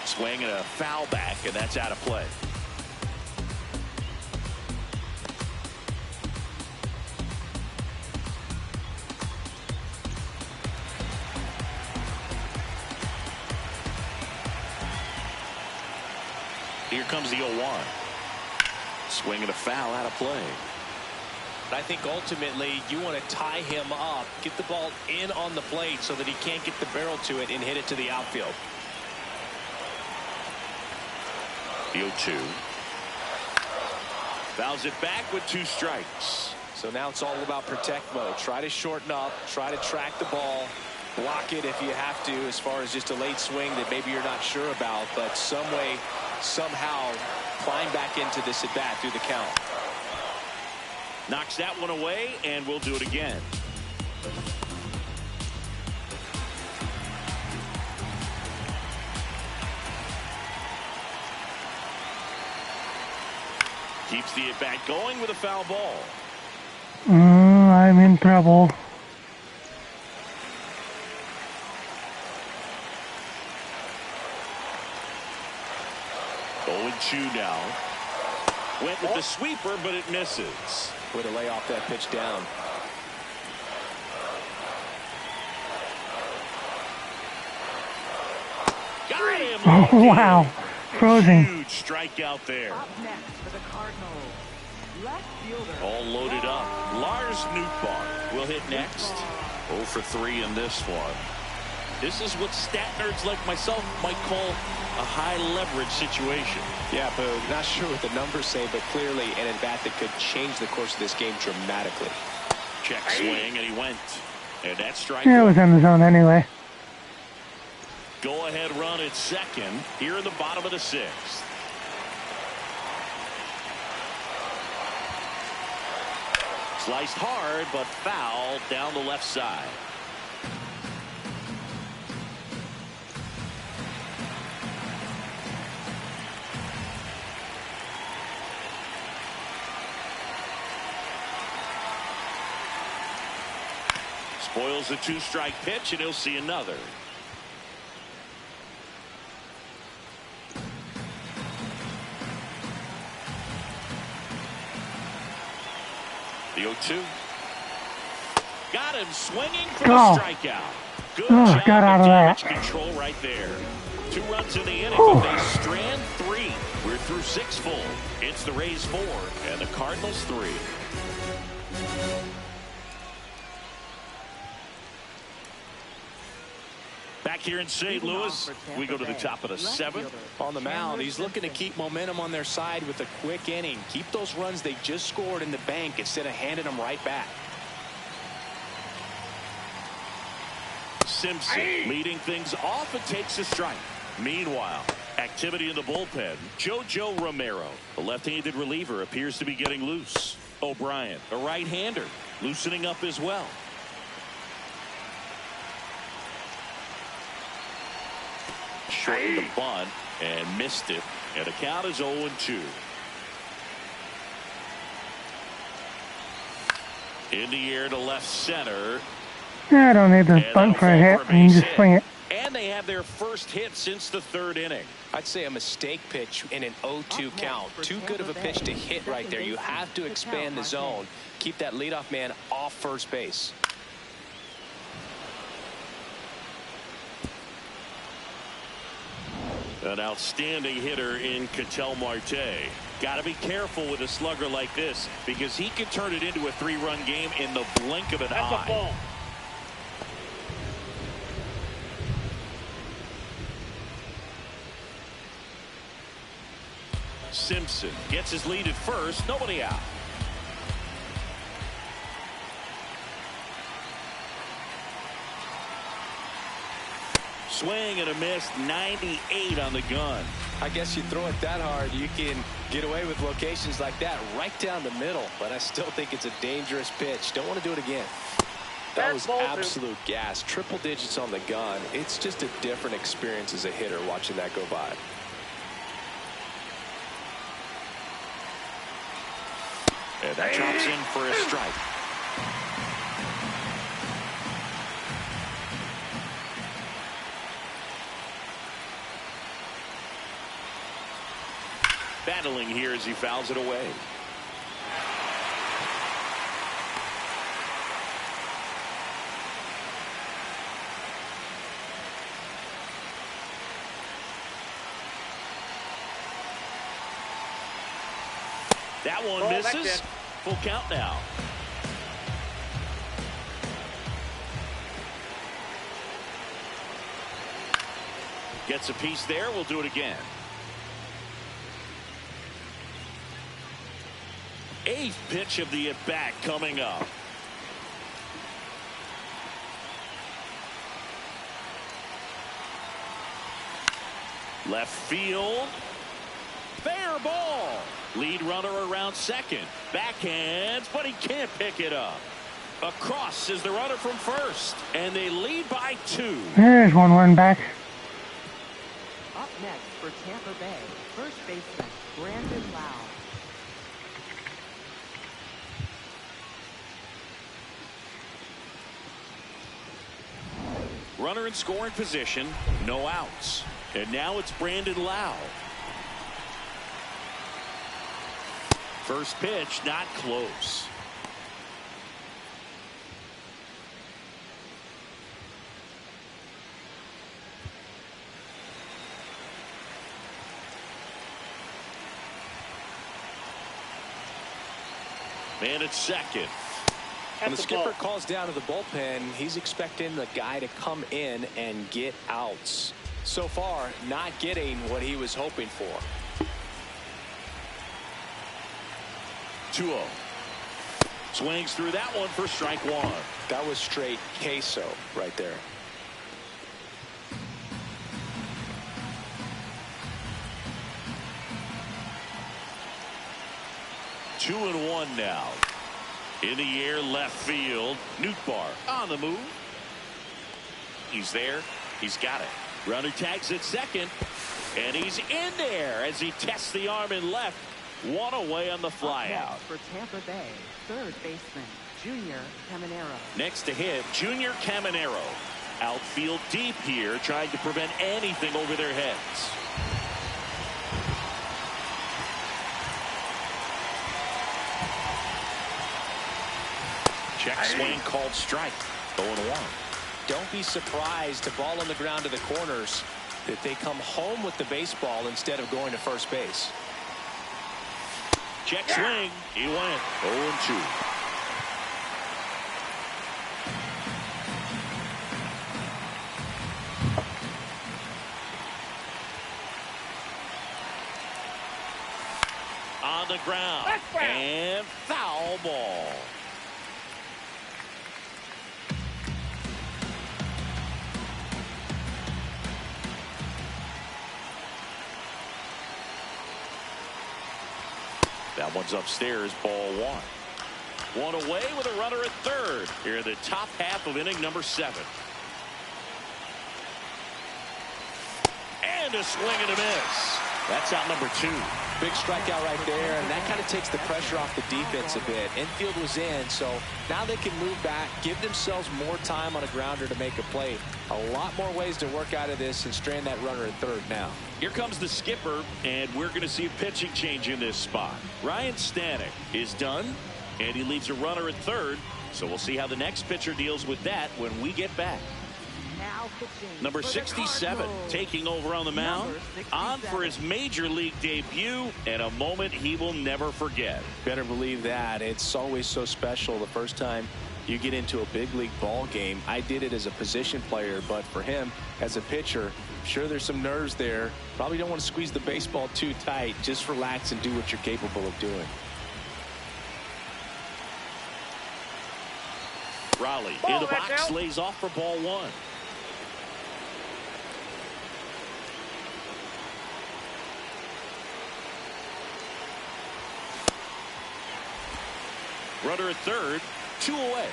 Swing and a foul back, and that's out of play. Here comes the 0-1. Swing and a foul out of play. I think ultimately you want to tie him up, get the ball in on the plate so that he can't get the barrel to it and hit it to the outfield. The 0-2. Fouls it back with 2 strikes. So now it's all about protect mode. Try to shorten up, try to track the ball, block it if you have to, as far as just a late swing that maybe you're not sure about, but some way, somehow climb back into this at bat through the count. Knocks that one away, and we'll do it again. Keeps the at-bat going with a foul ball. I'm in trouble. Oh, and 2 now. Went with the sweeper, but it misses. Way to lay off that pitch down. Got him. Oh, wow. Frozen. Huge strikeout there. Up next for the Cardinals, left fielder. All loaded up. Lars Nootbaar will hit next. 0 for 3 in this one. This is what stat nerds like myself might call a high leverage situation. Yeah, but not sure what the numbers say, but clearly an at-bat that could change the course of this game dramatically. Check swing, and he went. And that strike. Yeah, it was in the zone anyway. Go ahead run at second here in the bottom of the 6th. Sliced hard, but foul down the left side. Spoils a 2-strike pitch, and he'll see another. The 0-2. Got him swinging for the strikeout. Good job got out of damage that. control right there. 2 runs in the inning, but they strand 3. We're through 6 full. It's the Rays 4 and the Cardinals 3. Back here in St. Louis, we go to the top of the 7th. On the mound, he's looking to keep momentum on their side with a quick inning. Keep those runs they just scored in the bank instead of handing them right back. Simpson leading things off and takes a strike. Meanwhile, activity in the bullpen. JoJo Romero, the left-handed reliever, appears to be getting loose. O'Brien, a right-hander, loosening up as well. Shortened the bunt and missed it, and the count is 0-2. In the air to left center. Yeah, I don't need this bunt for a hit. You can just swing it. And they have their first hit since the 3rd inning. I'd say a mistake pitch in an 0-2 count. Too good of a pitch to hit right there. You have to expand the zone. Keep that leadoff man off first base. An outstanding hitter in Ketel Marte. Got to be careful with a slugger like this because he can turn it into a 3-run game in the blink of an eye. That's a ball. Simpson gets his lead at first. Nobody out. Swing and a miss. 98 on the gun. I guess you throw it that hard, you can get away with locations like that right down the middle. But I still think it's a dangerous pitch. Don't want to do it again. That was absolute gas. Triple digits on the gun. It's just a different experience as a hitter watching that go by. And that drops in for a strike. Battling here as he fouls it away. That one misses. Full count now. Gets a piece there. We'll do it again. 8th pitch of the at-bat coming up. Left field. Fair ball. Lead runner around second. Backhands, but he can't pick it up. Across is the runner from first. And they lead by 2. There's one run back. Up next for Tampa Bay, first baseman Brandon Lau. Runner in scoring position, no outs. And now it's Brandon Lau. First pitch, not close. And it's second. When the skipper calls down to the bullpen, he's expecting the guy to come in and get outs. So far, not getting what he was hoping for. 2-0. Swings through that one for strike 1. That was straight queso right there. 2-1 now. In the air, left field. Nootbaar on the move. He's there. He's got it. Runner tags at second. And he's in there as he tests the arm in left. One away on the flyout. For Tampa Bay, third baseman Junior Caminero. Next to him, Junior Caminero. Outfield deep here, trying to prevent anything over their heads. Check swing called strike. 0-1. Don't be surprised to ball on the ground to the corners that they come home with the baseball instead of going to first base. Check swing. He went 0-2. On the ground. And foul ball. That one's upstairs, ball 1. One away with a runner at third here in the top half of inning number 7. And a swing and a miss. That's out number 2. Big strikeout right there, and that kind of takes the pressure off the defense a bit. Infield was in, so now they can move back, give themselves more time on a grounder to make a play. A lot more ways to work out of this and strand that runner at third now. Here comes the skipper, and we're going to see a pitching change in this spot. Ryan Stanek is done, and he leaves a runner at third, so we'll see how the next pitcher deals with that when we get back. Now pitching Number for the 67 Cardinals. taking over on the mound, on for his major league debut, and a moment he will never forget. Better believe that. It's always so special the first time you get into a big league ball game. I did it as a position player, but for him as a pitcher, I'm sure there's some nerves there. Probably don't want to squeeze the baseball too tight. Just relax and do what you're capable of doing. Raleigh in the box, lays off for ball 1. Runner at third, 2 away.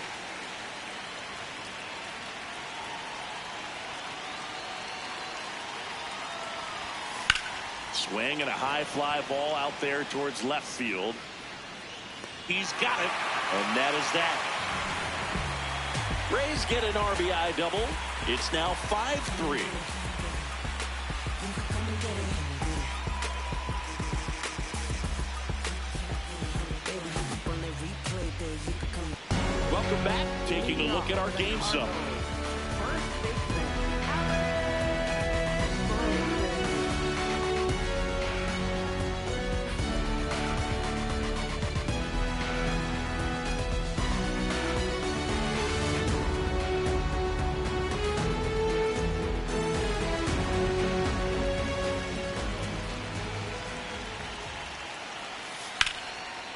Swing and a high fly ball out there towards left field. He's got it, and that is that. Rays get an RBI double. It's now 5-3. Welcome back. Taking a look at our game summary. First baseman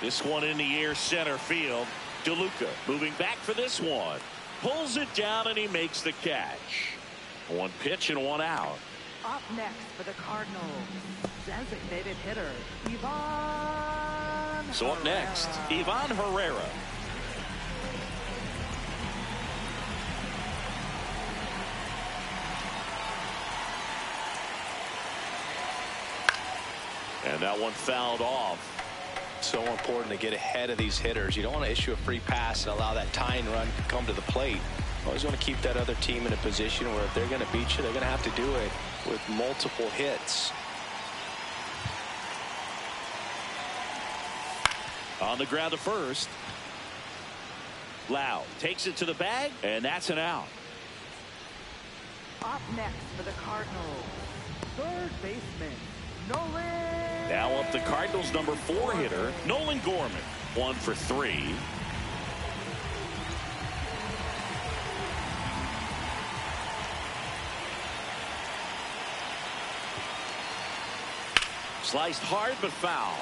This one in the air center field. DeLuca moving back for this one. Pulls it down and he makes the catch. One pitch and one out. Up next for the Cardinals, designated hitter, Ivan So up next, Ivan Herrera. And that one fouled off. So important to get ahead of these hitters. You don't want to issue a free pass and allow that tying run to come to the plate. You always want to keep that other team in a position where if they're going to beat you, they're going to have to do it with multiple hits. On the ground to first. Lau takes it to the bag, and that's an out. Up next for the Cardinals, third baseman, Nolan. Now up the Cardinals' number 4 hitter, Nolan Gorman. 1 for 3. Sliced hard but foul.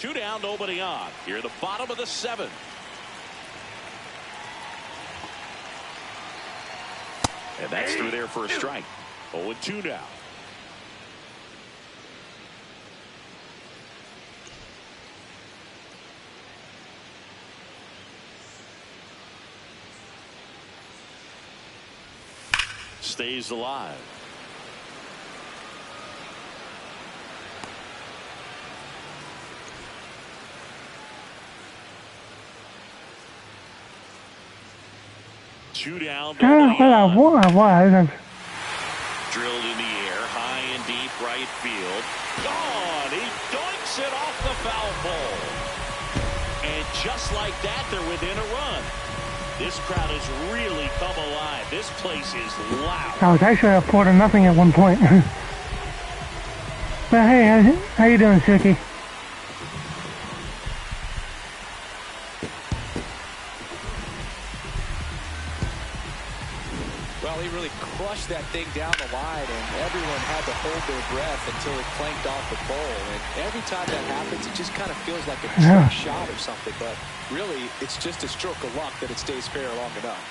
2 down, nobody on. Here at the bottom of the 7th. And that's through there for a strike. 0-2 now. Stays alive. Two down. Well, I was. Drilled in the air, high and deep right field. Gone. He doinks it off the foul pole. And just like that, they're within a run. This crowd has really come alive. This place is loud. I was actually up 4-0 at one point. But hey, how you doing, Suki? Well, he really crushed that thing down the line, and everyone had to hold their breath until it clanked off the pole. And every time that happens, it just kind of feels like a trick shot or something. But really, it's just a stroke of luck that it stays fair long enough.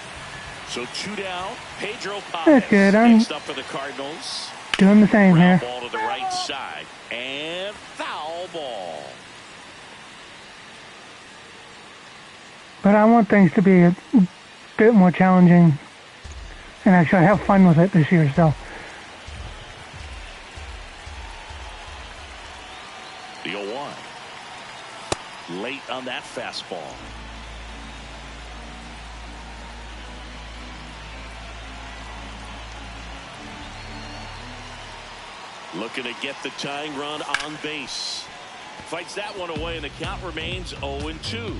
So 2 down. Pedro That's good. Paz up for the Cardinals. Doing the same here. Ball to the right side. And foul ball. But I want things to be a bit more challenging and actually have fun with it this year, so. The 0-1. Late on that fastball. Looking to get the tying run on base. Fights that one away, and the count remains 0-2.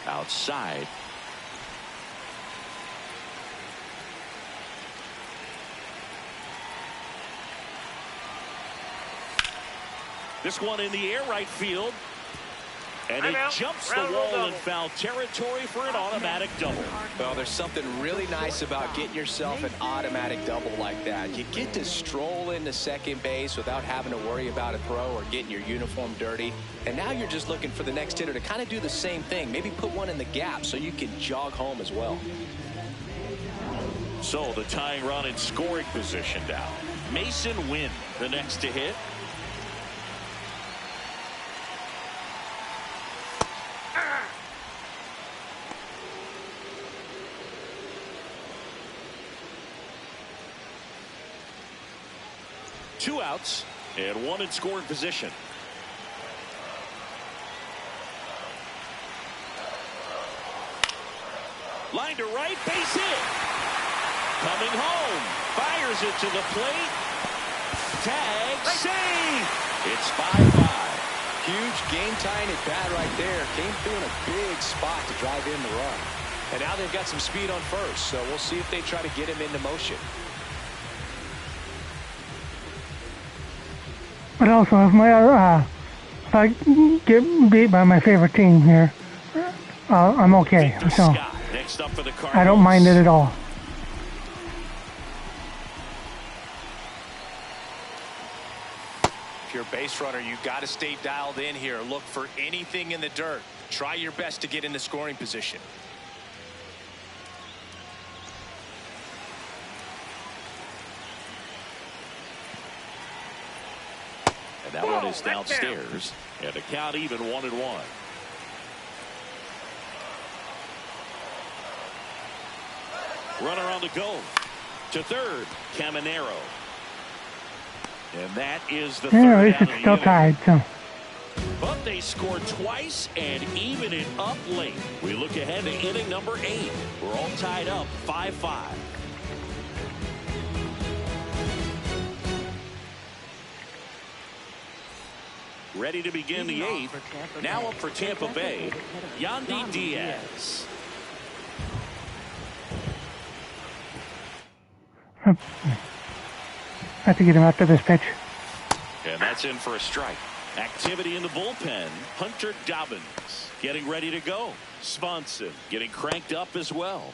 Outside. This one in the air right field. And it jumps the wall in foul territory for an automatic double. Well, there's something really nice about getting yourself an automatic double like that. You get to stroll into second base without having to worry about a throw or getting your uniform dirty. And now you're just looking for the next hitter to kind of do the same thing. Maybe put one in the gap so you can jog home as well. So the tying run in scoring position now. Mason Wynn, the next to hit. Two outs and one in scoring position. Line to right, base hit. Coming home, fires it to the plate. Tag, save. It's 5-5. Huge game-tying at bat right there. Came through in a big spot to drive in the run. And now they've got some speed on first, so we'll see if they try to get him into motion. But also, if I get beat by my favorite team here, I'm okay. Victor So Scott next up for the Cardinals. I don't mind it at all. If you're a base runner, you got to stay dialed in here. Look for anything in the dirt. Try your best to get in the scoring position. And that one is downstairs. And the count even 1-1. Runner on the go. To third, Caminero. And that is the Yeah, at third least down it's of the still inning. tied. So But they scored twice and even it up late. We look ahead to inning number 8. We're all tied up 5-5. Ready to begin the 8th. Now up for Tampa Bay, Yandy Diaz. I have to get him after this pitch. And that's in for a strike. Activity in the bullpen. Hunter Dobbins getting ready to go. Swanson getting cranked up as well.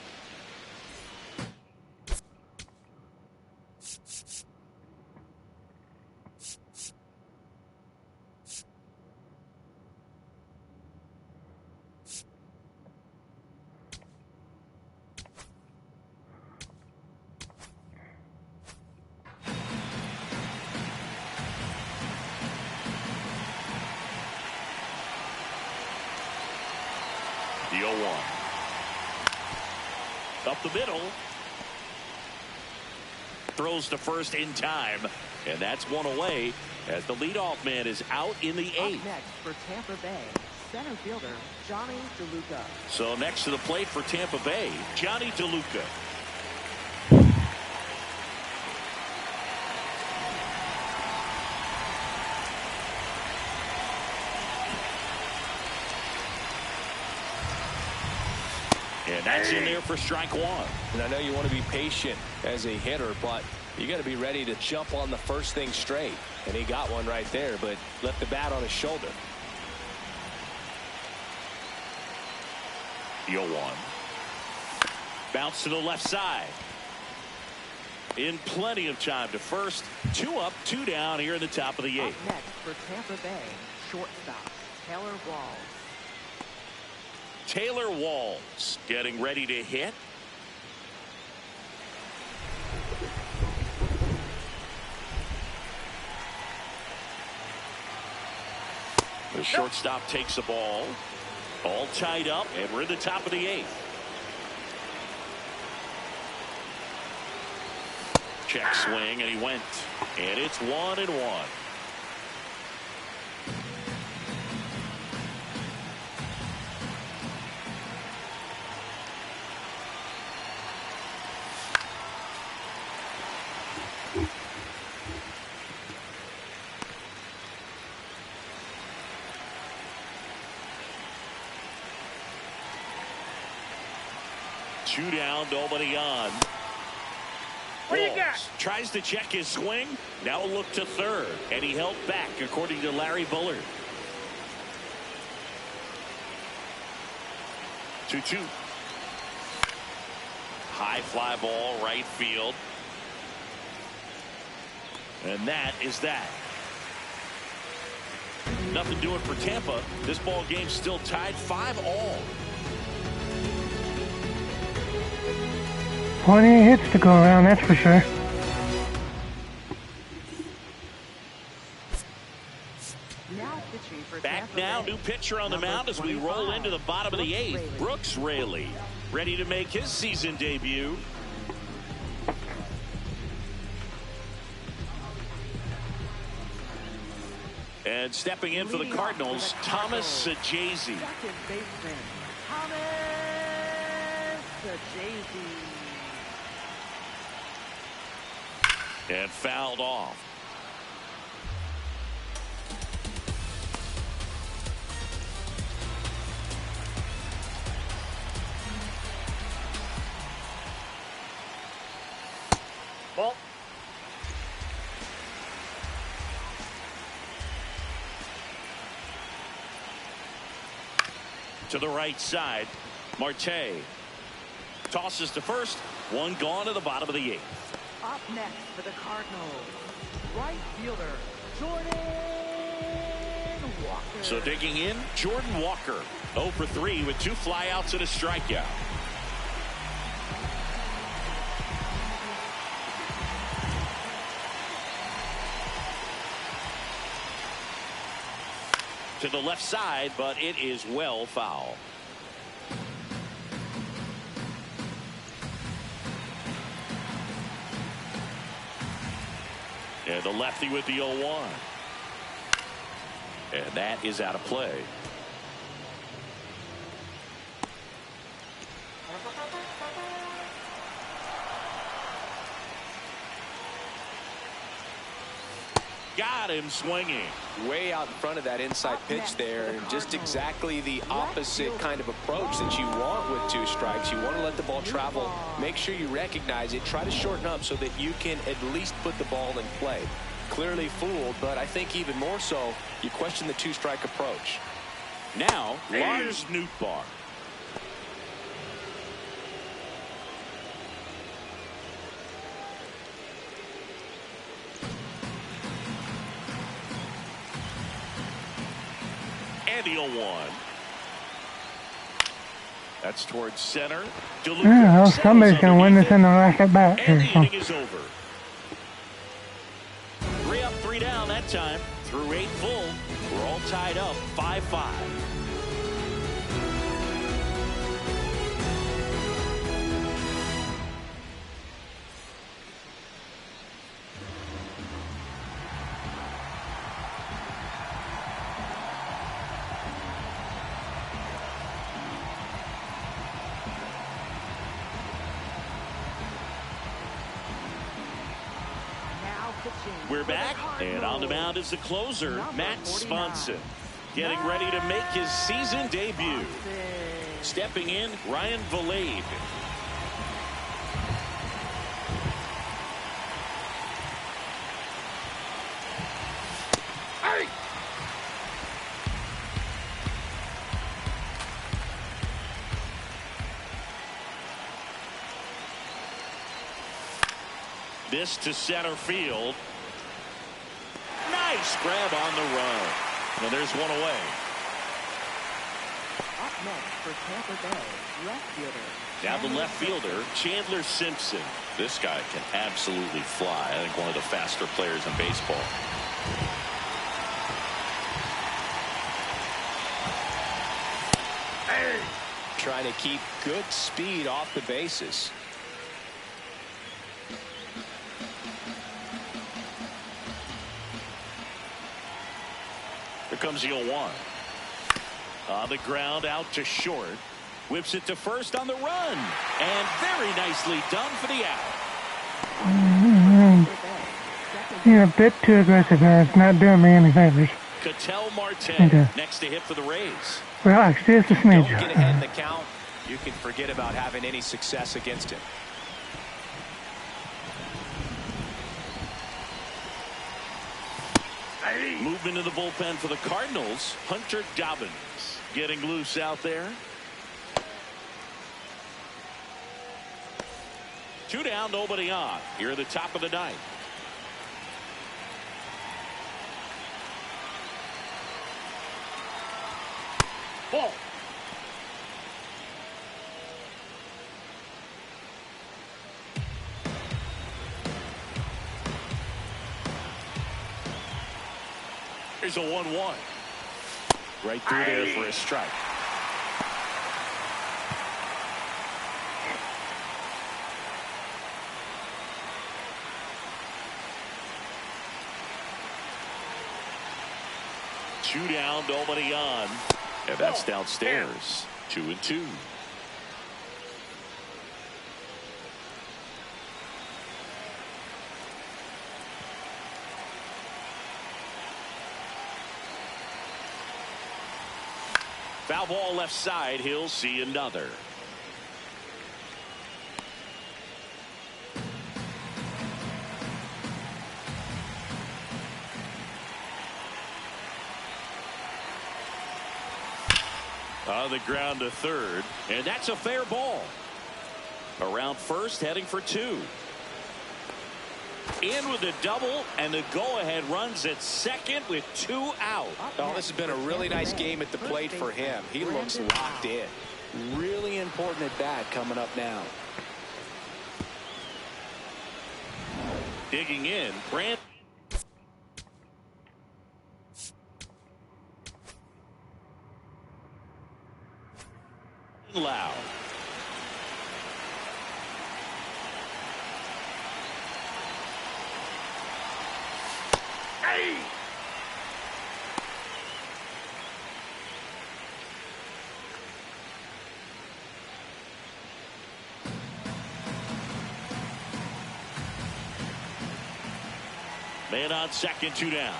The 0-1. Up the middle. Throws to first in time. And that's one away as the leadoff man is out in the 8th. Up next for Tampa Bay, center fielder Johnny DeLuca. So next to the plate for Tampa Bay, Johnny DeLuca. And that's in there for strike 1. And I know you want to be patient as a hitter, but you got to be ready to jump on the first thing straight. And he got one right there, but left the bat on his shoulder. The 0-1. Bounce to the left side. In plenty of time to first. 2 up, 2 down here in the top of the 8th. Up next for Tampa Bay, shortstop Taylor Walls. Taylor Walls getting ready to hit. The shortstop takes the ball. All tied up, and we're in the top of the 8th. Check swing, and he went. And it's 1-1. Two down, nobody on. What do you got? Walls tries to check his swing. Now look to third. And he held back, according to Larry Bullard. 2-2. High fly ball, right field. And that is that. Nothing doing for Tampa. This ball game still tied 5-all. Plenty of hits to go around, that's for sure. Now pitching for Back Tampa now, Bay, new pitcher on the number mound as we roll 25, into the bottom of the 8th. Brooks Raley ready to make his season debut. And stepping in for the Cardinals, Thomas Sajazi. Second baseman Thomas Sajazi. And fouled off. Ball. To the right side, Marte tosses to first. One gone to the bottom of the 8th. Up next for the Cardinals, right fielder, Jordan Walker. So digging in, Jordan Walker, 0 for 3 with 2 flyouts and a strikeout. To the left side, but it is well foul. And the lefty with the 0-1. And that is out of play. Got him swinging. Way out in front of that inside pitch there, and just exactly the opposite kind of approach that you want with 2 strikes. You want to let the ball travel, make sure you recognize it, try to shorten up so that you can at least put the ball in play. Clearly fooled, but I think even more so, you question the 2-strike approach. Now, Lars Nootbaar. And the 0-1. That's towards center. Yeah, well, somebody's going to win this in the last at bat. And the inning is over. 3 up, 3 down that time. Through 8 full. We're all tied up 5-5. We're back, and on the mound is the closer, Matt Sponson, getting ready to make his season debut. Stepping in, Ryan Valade. This to center field. Nice grab on the run. And there's one away. Up next for Tampa Bay, left fielder. Now the left fielder, Chandler Simpson. This guy can absolutely fly. I think one of the faster players in baseball. Trying to keep good speed off the bases. Here comes the 0-1. On the ground, out to short. Whips it to first on the run. And very nicely done for the out. You're a bit too aggressive there. It's not doing me any favors. Ketel Marte next to hit for the Rays. Relax, just a Don't smidge. get ahead in the count. You can forget about having any success against him. Movement in the bullpen for the Cardinals. Hunter Dobbins getting loose out there. 2 down, nobody on. Here at the top of the 9th. Ball. Here's a 1-1. Right through there for a strike. Two down, nobody on. And that's downstairs. 2-2. Foul ball left side. He'll see another. On the ground to third, and that's a fair ball. Around first, heading for 2. In with a double, and the go-ahead runs at second with 2 out. Oh, this has been a really nice game at the plate for him. He looks locked in. Really important at bat coming up now. Digging in, Brand. Loud. Hey! Man on second, 2 down.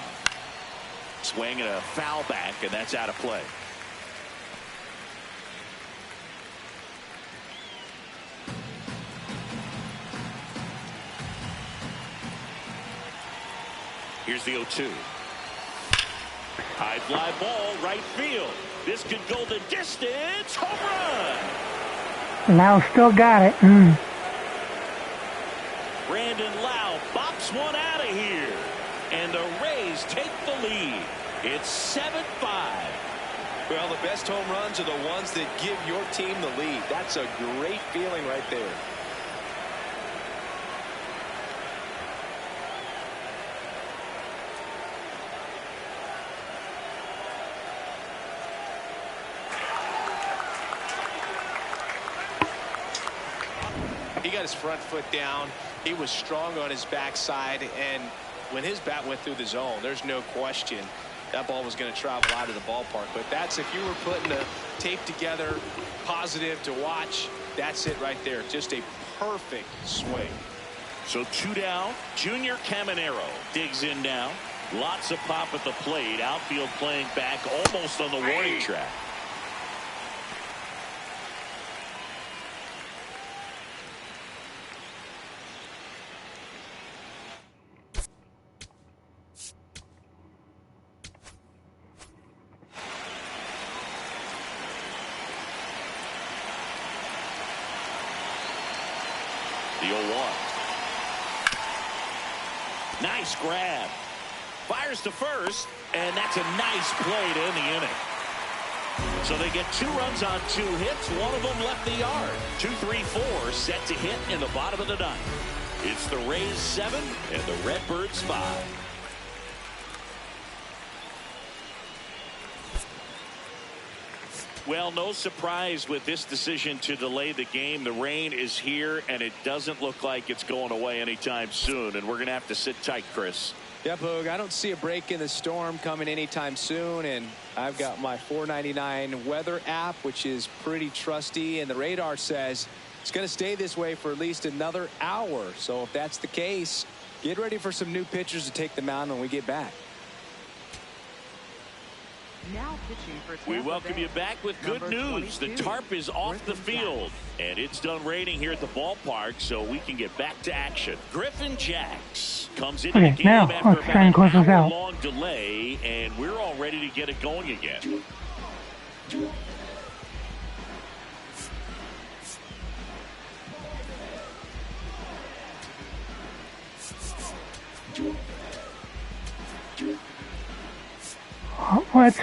Swing and a foul back, and that's out of play. Here's the 0-2. High fly ball, right field. This could go the distance. Home run. Lau still got it. Brandon Lau bops one out of here. And the Rays take the lead. It's 7-5. Well, the best home runs are the ones that give your team the lead. That's a great feeling right there. He got his front foot down. He was strong on his backside, and when his bat went through the zone, there's no question that ball was going to travel out of the ballpark. But that's, if you were putting the tape together, positive to watch, that's it right there. Just a perfect swing. So 2 down. Junior Caminero digs in now. Lots of pop at the plate. Outfield playing back almost on the warning track. The 0-1. Nice grab. Fires to first, and that's a nice play to end the inning. So they get 2 runs on 2 hits. One of them left the yard. 2, 3, 4 set to hit in the bottom of the 9th. It's the Rays 7 and the Redbirds 5. Well, no surprise with this decision to delay the game. The rain is here, and it doesn't look like it's going away anytime soon. And we're going to have to sit tight, Chris. Yep, Hoog, I don't see a break in the storm coming anytime soon. And I've got my $4.99 weather app, which is pretty trusty. And the radar says it's going to stay this way for at least another hour. So if that's the case, get ready for some new pitchers to take the mound when we get back. Now pitching for We Tampa welcome Bay, you back with good news. The tarp is off the field, and it's done raining here at the ballpark, so we can get back to action. Griffin Jacks comes into the game now after let's try and close about this an out. hour-long delay, and we're all ready to get it going again. What?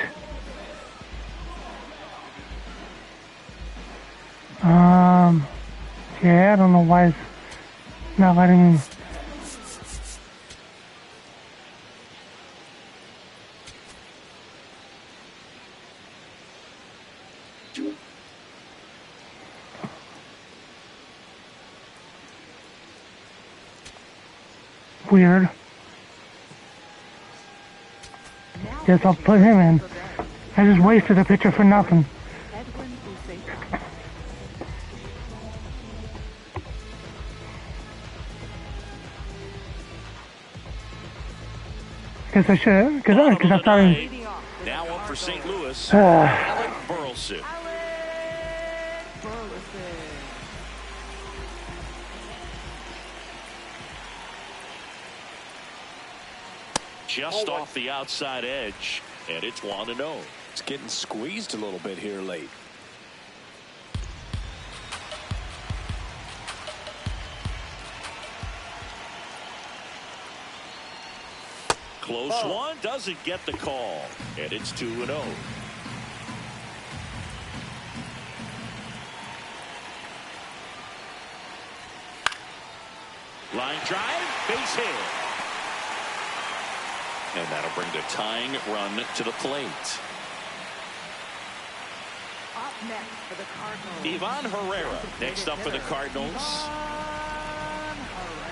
Yeah, I don't know why it's not letting me. Weird. Guess I'll put him in. I just wasted a pitcher for nothing. Guess I should, because I thought he... Now up for St. Louis, Alec Burleson. Just off the outside edge, and it's 1-0. It's getting squeezed a little bit here late. Close one, doesn't get the call, and it's 2-0. Line drive, base hit. And that'll bring the tying run to the plate. Up next for the Cardinals. Ivan Herrera next up for the Cardinals. Ivan Herrera.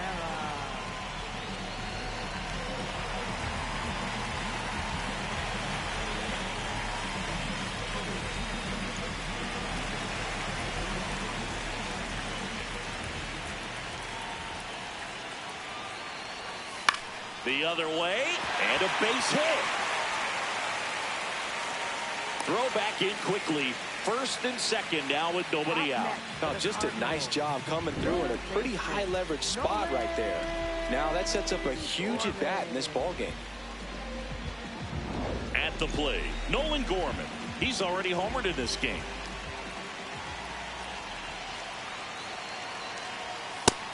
The other way, and a base hit. Throw back in quickly. First and second now with nobody out. Now just a nice job coming through in a pretty high leverage spot right there. Now that sets up a huge at bat in this ball game. At the plate, Nolan Gorman. He's already homered in this game.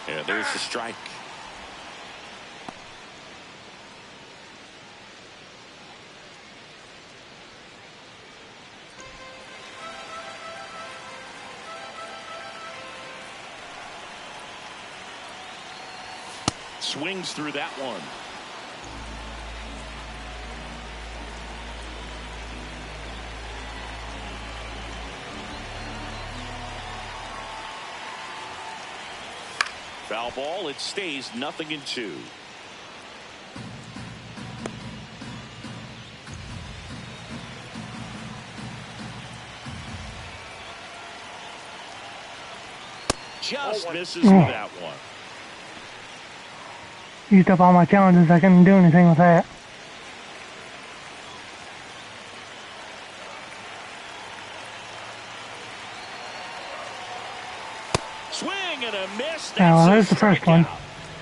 And there's the strike. Swings through that one. Foul ball. It stays 0-2. Just misses with that one. Used up all my challenges. I couldn't do anything with that. Swing and a miss. Well, there's the first one.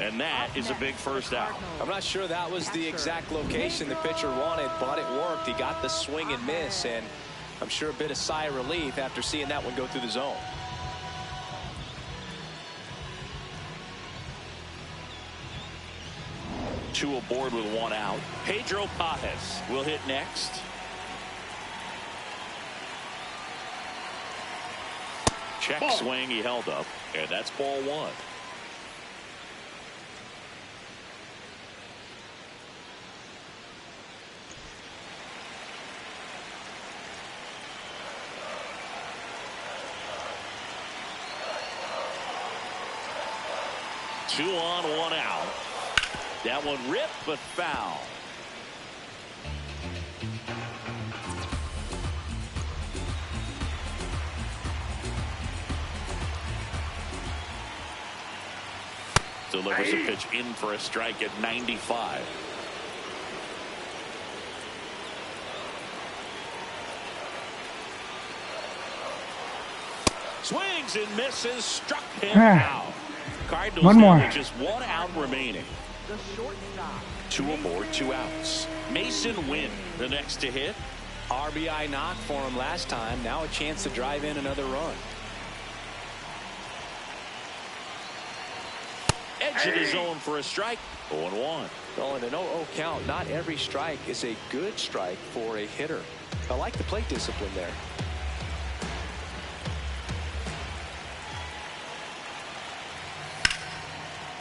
And that is a big first out. I'm not sure that was the exact location the pitcher wanted, but it worked. He got the swing and miss, and I'm sure a bit of sigh of relief after seeing that one go through the zone. Two aboard with one out. Pedro Pajes will hit next. Check swing, he held up, and that's ball one. Two on, one out. That one ripped, but foul. Delivers a pitch in for a strike at 95. Swings and misses, struck him out. Cardinals one more. with just one out remaining. The shortstop. Two aboard, two outs. Mason Wynn, the next to hit. RBI knock for him last time. Now a chance to drive in another run. Edge of the zone for a strike. 0-1. Well, in an 0-0 count, not every strike is a good strike for a hitter. I like the plate discipline there.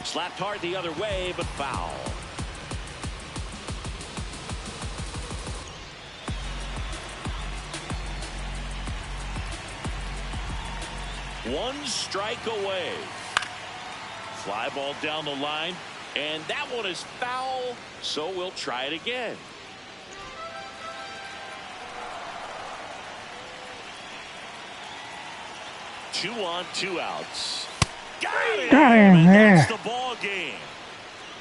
Slapped hard the other way, but foul. One strike away. Fly ball down the line, and that one is foul, so we'll try it again. Two on, two outs. Got him, and that's the ball game.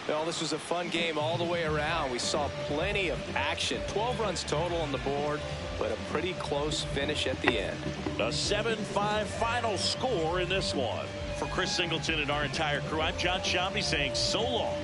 Well, this was a fun game all the way around. We saw plenty of action. 12 runs total on the board, but a pretty close finish at the end. A 7-5 final score in this one. For Chris Singleton and our entire crew, I'm John Shambi saying so long.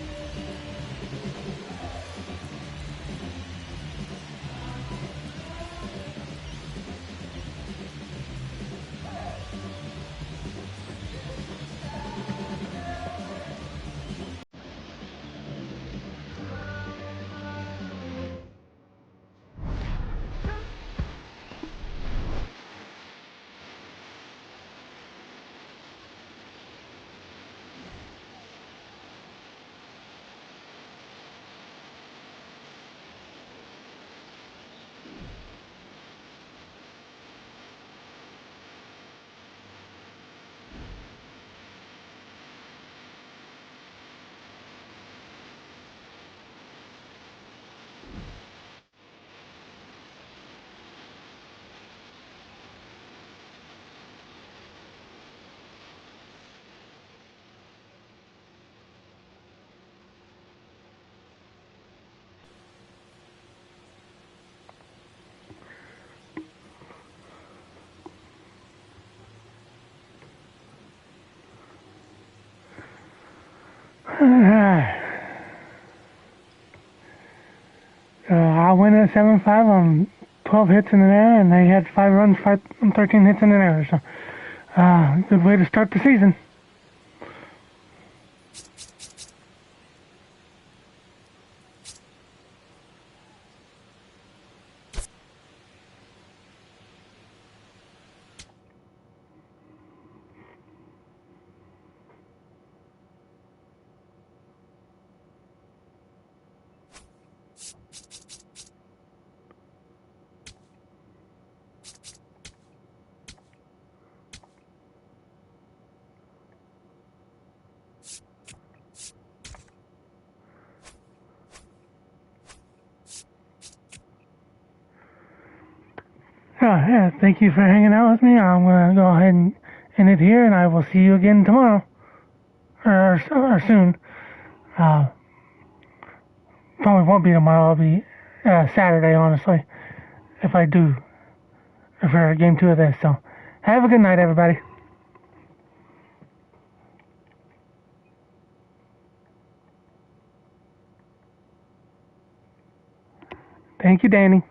I'll win at 7-5 on 12 hits in an error, and they had 5 runs, 13 hits in an error. So, good way to start the season. Yeah, thank you for hanging out with me. I'm going to go ahead and end it here, and I will see you again tomorrow. Or soon. Probably won't be tomorrow. It'll be Saturday, honestly, if I do for game 2 of this. So, have a good night, everybody. Thank you, Danny.